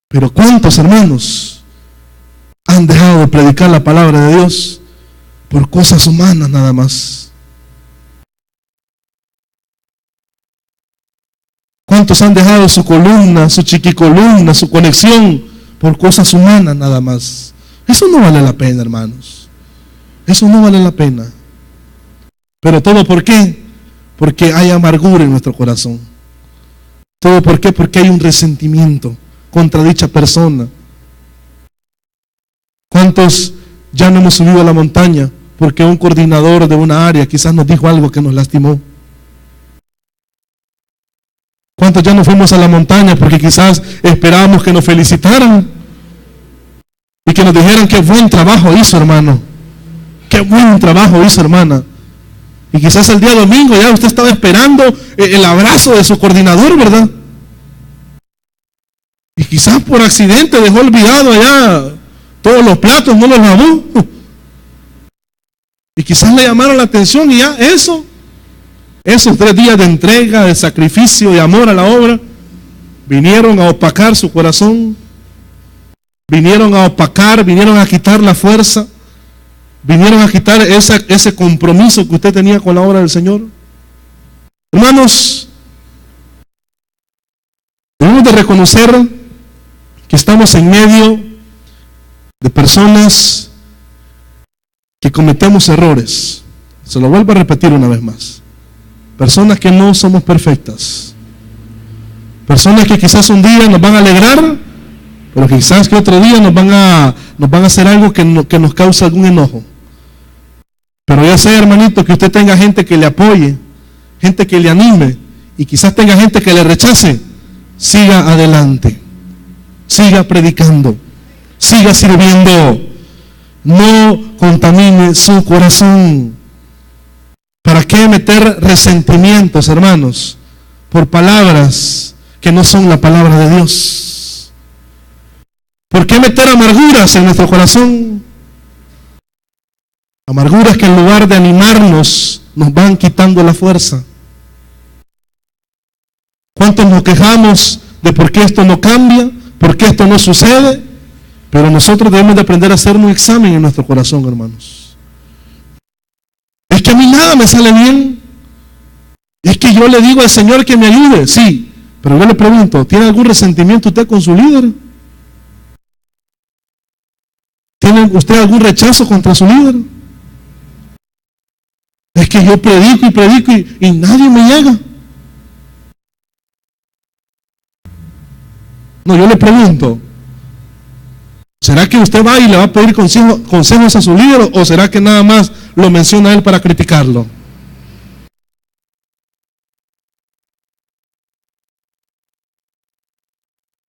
Pero ¿cuántos hermanos han dejado de predicar la palabra de Dios por cosas humanas nada más? ¿Cuántos han dejado su columna, su chiquicolumna, su conexión por cosas humanas nada más? Eso no vale la pena, hermanos. Eso no vale la pena. Pero todo ¿por qué? Porque hay amargura en nuestro corazón. Todo ¿por qué? Porque hay un resentimiento contra dicha persona. ¿Cuántos ya no hemos subido a la montaña porque un coordinador de una área quizás nos dijo algo que nos lastimó? ¿Cuántos ya no fuimos a la montaña porque quizás esperábamos que nos felicitaran y que nos dijeran qué buen trabajo hizo, hermano, qué buen trabajo hizo, hermana? Y quizás el día domingo ya usted estaba esperando el abrazo de su coordinador, ¿verdad? Y quizás por accidente dejó olvidado allá todos los platos, no los lavó. Y quizás le llamaron la atención y ya esos 3 días de entrega, de sacrificio, de amor a la obra, vinieron a opacar su corazón, vinieron a quitar la fuerza, vinieron a quitar ese compromiso que usted tenía con la obra del Señor. Hermanos, debemos de reconocer que estamos en medio de personas que cometemos errores. Se lo vuelvo a repetir una vez más. Personas que no somos perfectas. Personas que quizás un día nos van a alegrar, pero quizás que otro día nos van a hacer algo que nos causa algún enojo. Pero ya sea, hermanito, que usted tenga gente que le apoye, gente que le anime, y quizás tenga gente que le rechace. Siga adelante, siga predicando, siga sirviendo. No contamine su corazón. ¿Para qué meter resentimientos, hermanos, por palabras que no son la palabra de Dios? ¿Por qué meter amarguras en nuestro corazón? Amarguras que en lugar de animarnos nos van quitando la fuerza. ¿Cuántos nos quejamos de por qué esto no cambia, por qué esto no sucede? Pero nosotros debemos de aprender a hacer un examen en nuestro corazón, hermanos. Es que a mí nada me sale bien. Es que yo le digo al Señor que me ayude, sí, pero yo le pregunto, ¿tiene algún resentimiento usted con su líder? ¿Tiene usted algún rechazo contra su líder? Es que yo predico y predico y nadie me llega. No, yo le pregunto, ¿será que usted va y le va a pedir consejos a su líder o será que nada más lo menciona a él para criticarlo?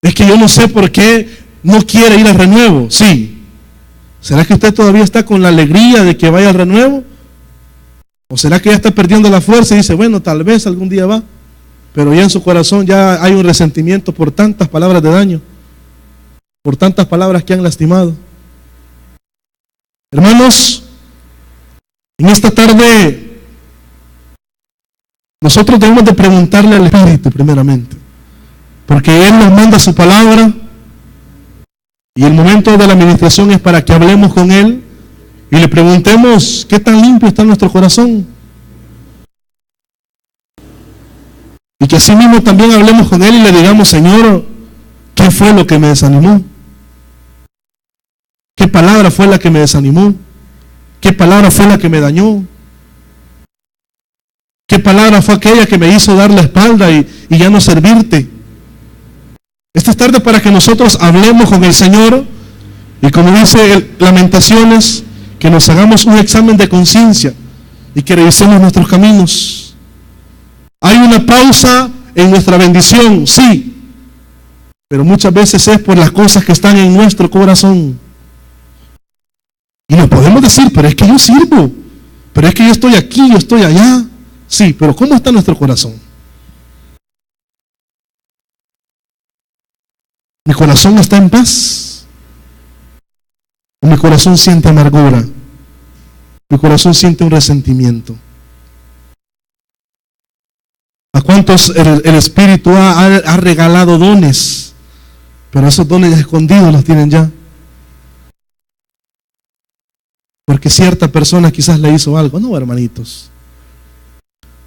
Es que yo no sé por qué no quiere ir al renuevo. Sí. ¿Será que usted todavía está con la alegría de que vaya al renuevo? ¿O será que ya está perdiendo la fuerza y dice, bueno, tal vez algún día va? Pero ya en su corazón ya hay un resentimiento por tantas palabras de daño. por tantas palabras que han lastimado. Hermanos, en esta tarde nosotros debemos de preguntarle al Espíritu primeramente, porque Él nos manda su palabra y el momento de la administración es para que hablemos con Él y le preguntemos qué tan limpio está nuestro corazón. Y que así mismo también hablemos con Él y le digamos: Señor, ¿qué fue lo que me desanimó? ¿Qué palabra fue la que me desanimó? ¿Qué palabra fue la que me dañó? ¿Qué palabra fue aquella que me hizo dar la espalda y ya no servirte? Esta es tarde para que nosotros hablemos con el Señor y, como dice Lamentaciones, que nos hagamos un examen de conciencia y que revisemos nuestros caminos. Hay una pausa en nuestra bendición, sí, pero muchas veces es por las cosas que están en nuestro corazón. Y nos podemos decir: pero es que yo sirvo, pero es que yo estoy aquí, yo estoy allá. Sí, pero ¿cómo está nuestro corazón? ¿Mi corazón está en paz? ¿O mi corazón siente amargura? ¿Mi corazón siente un resentimiento? ¿A cuántos el Espíritu ha regalado dones? Pero esos dones escondidos los tienen ya. Porque cierta persona quizás le hizo algo. No, hermanitos.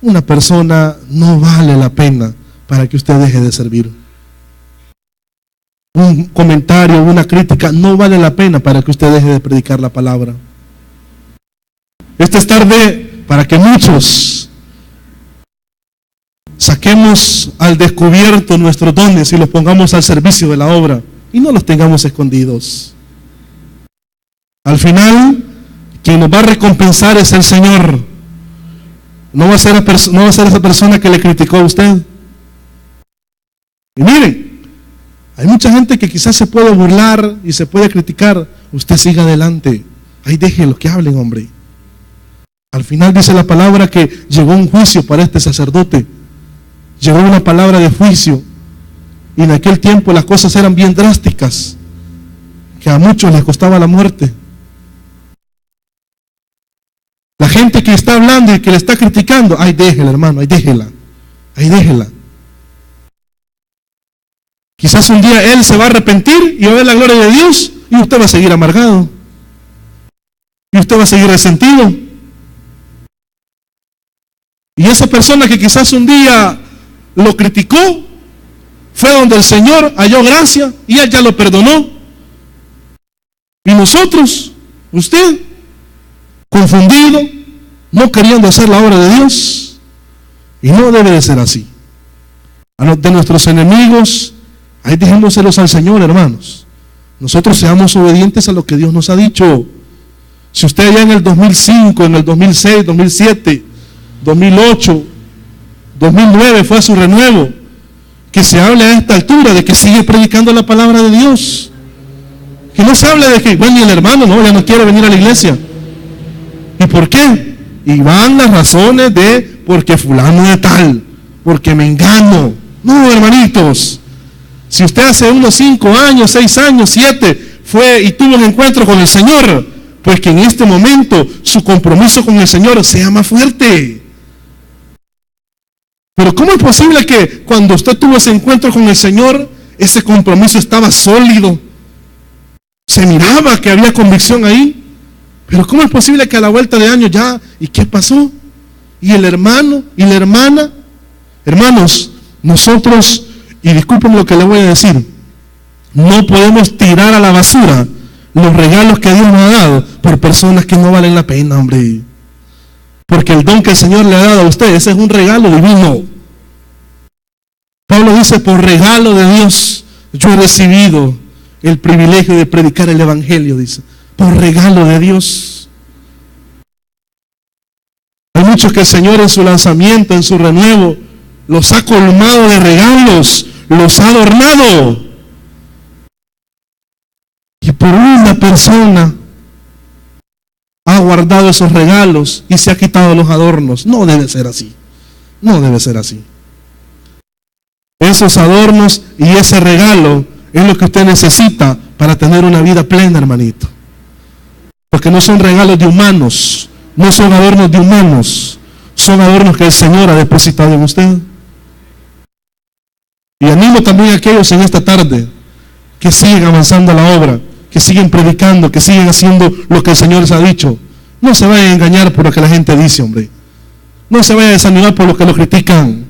Una persona no vale la pena para que usted deje de servir. Un comentario, una crítica no vale la pena para que usted deje de predicar la palabra. Esta es tarde para que muchos saquemos al descubierto nuestros dones y los pongamos al servicio de la obra y no los tengamos escondidos. Al final, quien nos va a recompensar es el Señor. No va a ser esa persona que le criticó a usted. Y miren, hay mucha gente que quizás se puede burlar y se puede criticar. Usted siga adelante. Ahí déjelo que hablen, hombre. Al final dice la palabra que llegó un juicio para este sacerdote. Llegó una palabra de juicio. Y en aquel tiempo las cosas eran bien drásticas, que a muchos les costaba la muerte. La gente que está hablando y que le está criticando, ahí déjela, hermano, ahí déjela. Ahí déjela. Quizás un día él se va a arrepentir y va a ver la gloria de Dios y usted va a seguir amargado. Y usted va a seguir resentido. Y esa persona que quizás un día lo criticó, fue donde el Señor halló gracia y Él ya lo perdonó. Y nosotros, usted, confundido, no queriendo hacer la obra de Dios. Y no debe de ser así. A los de nuestros enemigos, ahí dejémoselos al Señor, hermanos. Nosotros seamos obedientes a lo que Dios nos ha dicho. Si usted ya en el 2005, en el 2006, 2007, 2008, 2009 fue a su renuevo, que se hable a esta altura de que sigue predicando la palabra de Dios. Que no se hable de que, bueno, y el hermano no, ya no quiere venir a la iglesia. ¿Y por qué? Y van las razones de porque fulano de tal, porque me engano. No, hermanitos. Si usted hace unos 5 años, 6 años, 7 fue y tuvo un encuentro con el Señor, pues que en este momento su compromiso con el Señor sea más fuerte. Pero ¿cómo es posible que cuando usted tuvo ese encuentro con el Señor, ese compromiso estaba sólido? Se miraba que había convicción ahí. Pero ¿cómo es posible que a la vuelta de años ya, ¿y qué pasó? ¿Y el hermano? ¿Y la hermana? Hermanos, nosotros, y disculpen lo que le voy a decir, no podemos tirar a la basura los regalos que Dios nos ha dado por personas que no valen la pena, hombre. Porque el don que el Señor le ha dado a usted, ese es un regalo divino. Pablo dice: por regalo de Dios yo he recibido el privilegio de predicar el Evangelio, dice. Por regalo de Dios. Hay muchos que el Señor en su lanzamiento, en su renuevo, los ha colmado de regalos, los ha adornado. Y por una persona ha guardado esos regalos y se ha quitado los adornos. No debe ser así. No debe ser así. Esos adornos y ese regalo es lo que usted necesita para tener una vida plena, hermanito. Porque no son regalos de humanos, no son adornos de humanos, son adornos que el Señor ha depositado en usted. Y animo también a aquellos en esta tarde que siguen avanzando a la obra, que siguen predicando, que siguen haciendo lo que el Señor les ha dicho. No se vayan a engañar por lo que la gente dice, hombre. No se vayan a desanimar por lo que lo critican.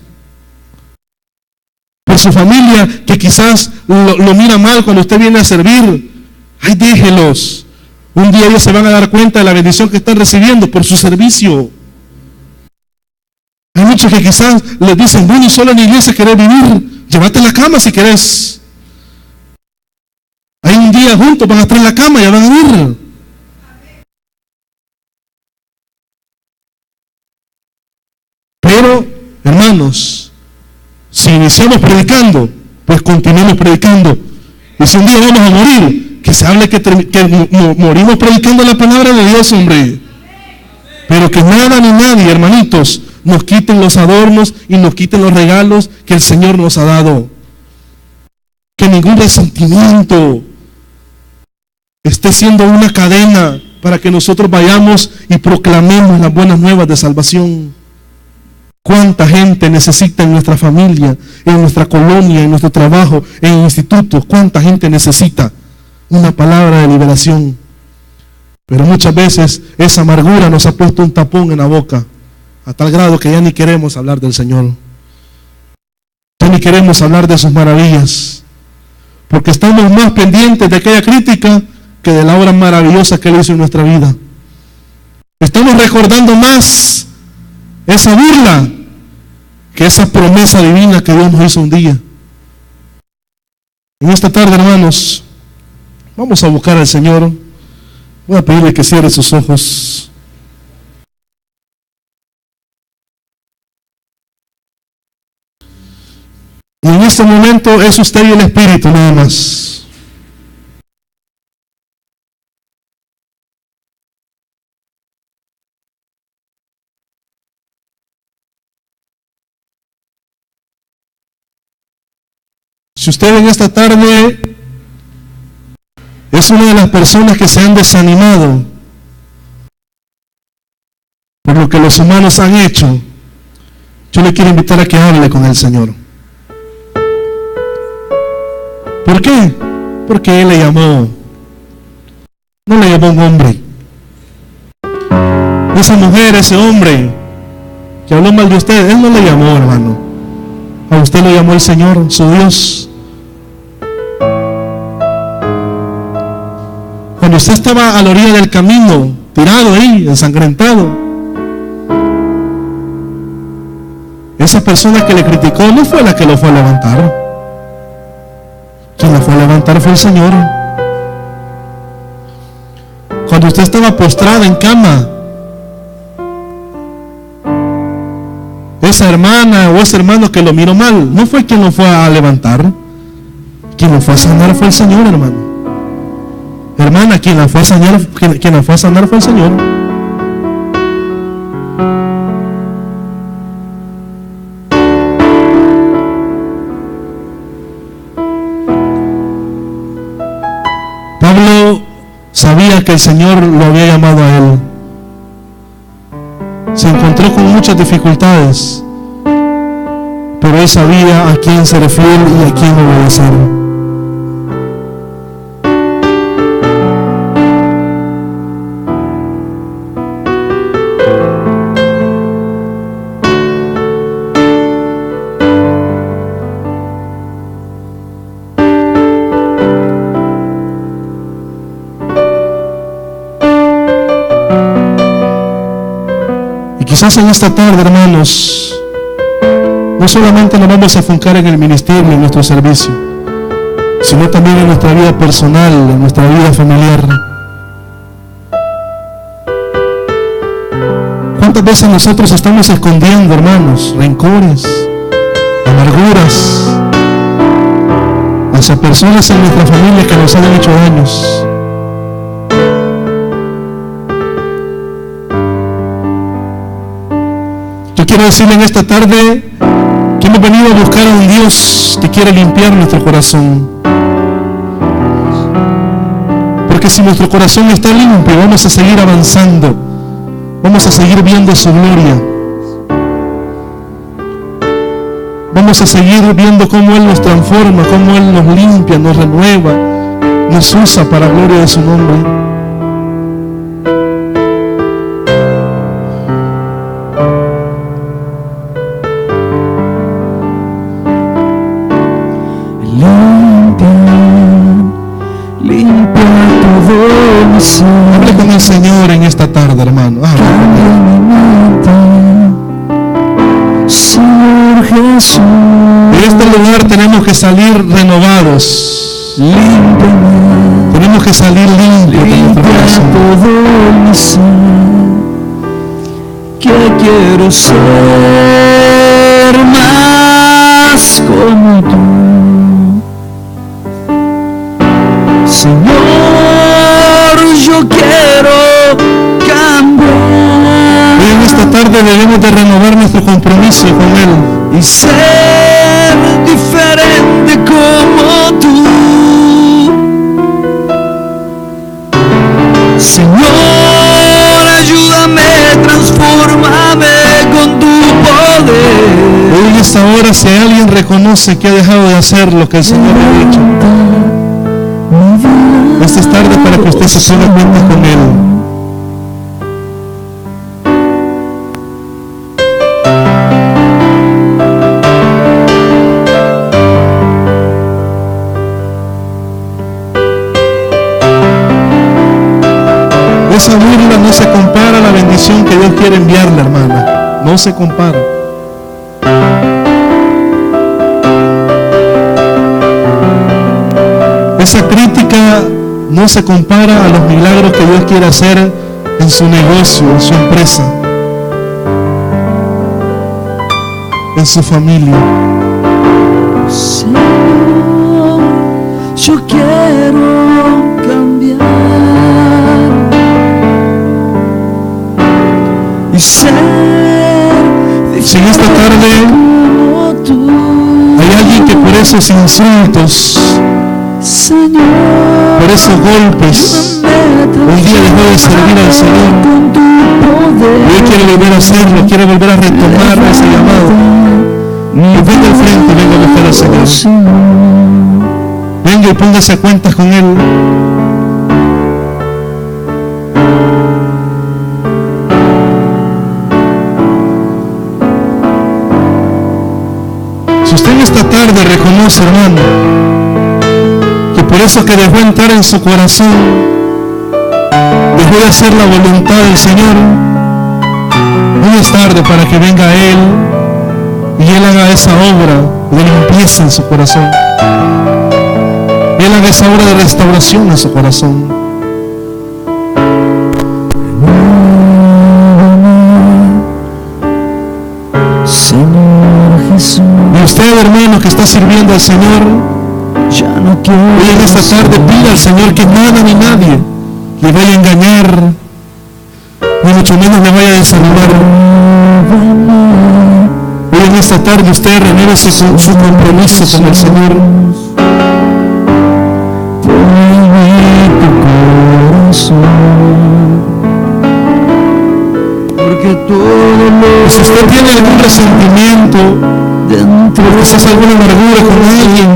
Por su familia, que quizás lo mira mal cuando usted viene a servir. Ay, déjelos. Un día ellos se van a dar cuenta de la bendición que están recibiendo por su servicio. Hay muchos que quizás les dicen, bueno, solo en la iglesia querés vivir, llévate a la cama si querés. Hay un día juntos, van a estar en la cama y ya van a ir. Pero, hermanos, si iniciamos predicando, pues continuemos predicando. Y si un día vamos a morir, que se hable que morimos predicando la palabra de Dios, hombre. Pero que nada ni nadie, hermanitos, nos quiten los adornos y nos quiten los regalos que el Señor nos ha dado. Que ningún resentimiento esté siendo una cadena para que nosotros vayamos y proclamemos las buenas nuevas de salvación. ¿Cuánta gente necesita en nuestra familia, en nuestra colonia, en nuestro trabajo, en institutos? ¿Cuánta gente necesita una palabra de liberación? Pero muchas veces esa amargura nos ha puesto un tapón en la boca, a tal grado que ya ni queremos hablar del Señor. Ya ni queremos hablar de sus maravillas, porque estamos más pendientes de aquella crítica que de la obra maravillosa que Él hizo en nuestra vida. Estamos recordando más esa burla que esa promesa divina que Dios nos hizo un día. En esta tarde, hermanos, vamos a buscar al Señor. Voy a pedirle que cierre sus ojos. Y en este momento es usted y el Espíritu nada más. Si usted en esta tarde es una de las personas que se han desanimado por lo que los humanos han hecho, yo le quiero invitar a que hable con el Señor. ¿Por qué? Porque Él le llamó. No le llamó un hombre. Esa mujer, ese hombre que habló mal de usted, Él no le llamó, hermano. A usted lo llamó el Señor, su Dios. Cuando usted estaba a la orilla del camino, tirado ahí, ensangrentado, esa persona que le criticó no fue la que lo fue a levantar. Quien lo fue a levantar fue el Señor. Cuando usted estaba postrada en cama, esa hermana o ese hermano que lo miró mal, no fue quien lo fue a levantar. Quien lo fue a sanar fue el Señor, hermano. Hermana, quien la fue a sanar fue el Señor. Pablo sabía que el Señor lo había llamado a él. Se encontró con muchas dificultades, pero él sabía a quién ser fiel y a quién obedecer. Quizás en esta tarde, hermanos, no solamente nos vamos a enfocar en el ministerio, en nuestro servicio, sino también en nuestra vida personal, en nuestra vida familiar. ¿Cuántas veces nosotros estamos escondiendo, hermanos, rencores, amarguras hacia personas en nuestra familia que nos han hecho daños? Quiero decirle en esta tarde que hemos venido a buscar a un Dios que quiere limpiar nuestro corazón. Porque si nuestro corazón está limpio, vamos a seguir avanzando, vamos a seguir viendo su gloria, vamos a seguir viendo cómo Él nos transforma, cómo Él nos limpia, nos renueva, nos usa para la gloria de su nombre. Hable con el Señor en esta tarde, hermano. Señor Jesús, de este lugar tenemos que salir renovados. Tenemos que salir limpios. limpia todo mi ser, que quiero ser más como tú. Señor, yo quiero cambiar. Hoy en esta tarde debemos de renovar nuestro compromiso con Él Y ser diferente como tú. Señor, ayúdame, transfórmame con tu poder. Hoy en esta hora, si alguien reconoce que ha dejado de hacer lo que el Señor le ha dicho, esta es tarde para que usted se ponga cuenta con Él. Esa burla no se compara a la bendición que Dios quiere enviarle, hermana. No se compara. Esa crítica no se compara a los milagros que Dios quiere hacer en su negocio, en su empresa, en su familia. Señor, yo quiero cambiar y ser Si en esta tarde como tú. hay alguien que por esos insultos, Señor, por esos golpes, un día dejó de servir al Señor, con tu poder, y hoy quiere volver a hacerlo, quiere volver a retomar ese llamado, y venga al frente, venga a buscar al Señor. Venga y póngase a cuentas con Él. Si usted en esta tarde reconoce, hermano, que por eso que dejó entrar en su corazón, dejó de hacer la voluntad del Señor, hoy es tarde para que venga a Él y Él haga esa obra de limpieza en su corazón. Él haga esa obra de restauración en su corazón. Señor Jesús, Y usted, hermano, que está sirviendo al Señor, ya no quiero. hoy en esta tarde pida al Señor que nada ni nadie le vaya a engañar, ni mucho menos le vaya a desanimar. Hoy en esta tarde usted renueve su compromiso con el Señor. Porque todo lo Si usted tiene algún resentimiento, dentro o quizás alguna amargura con alguien,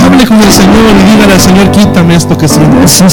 hable con el Señor y dígale al Señor, quítame esto que siento. necesito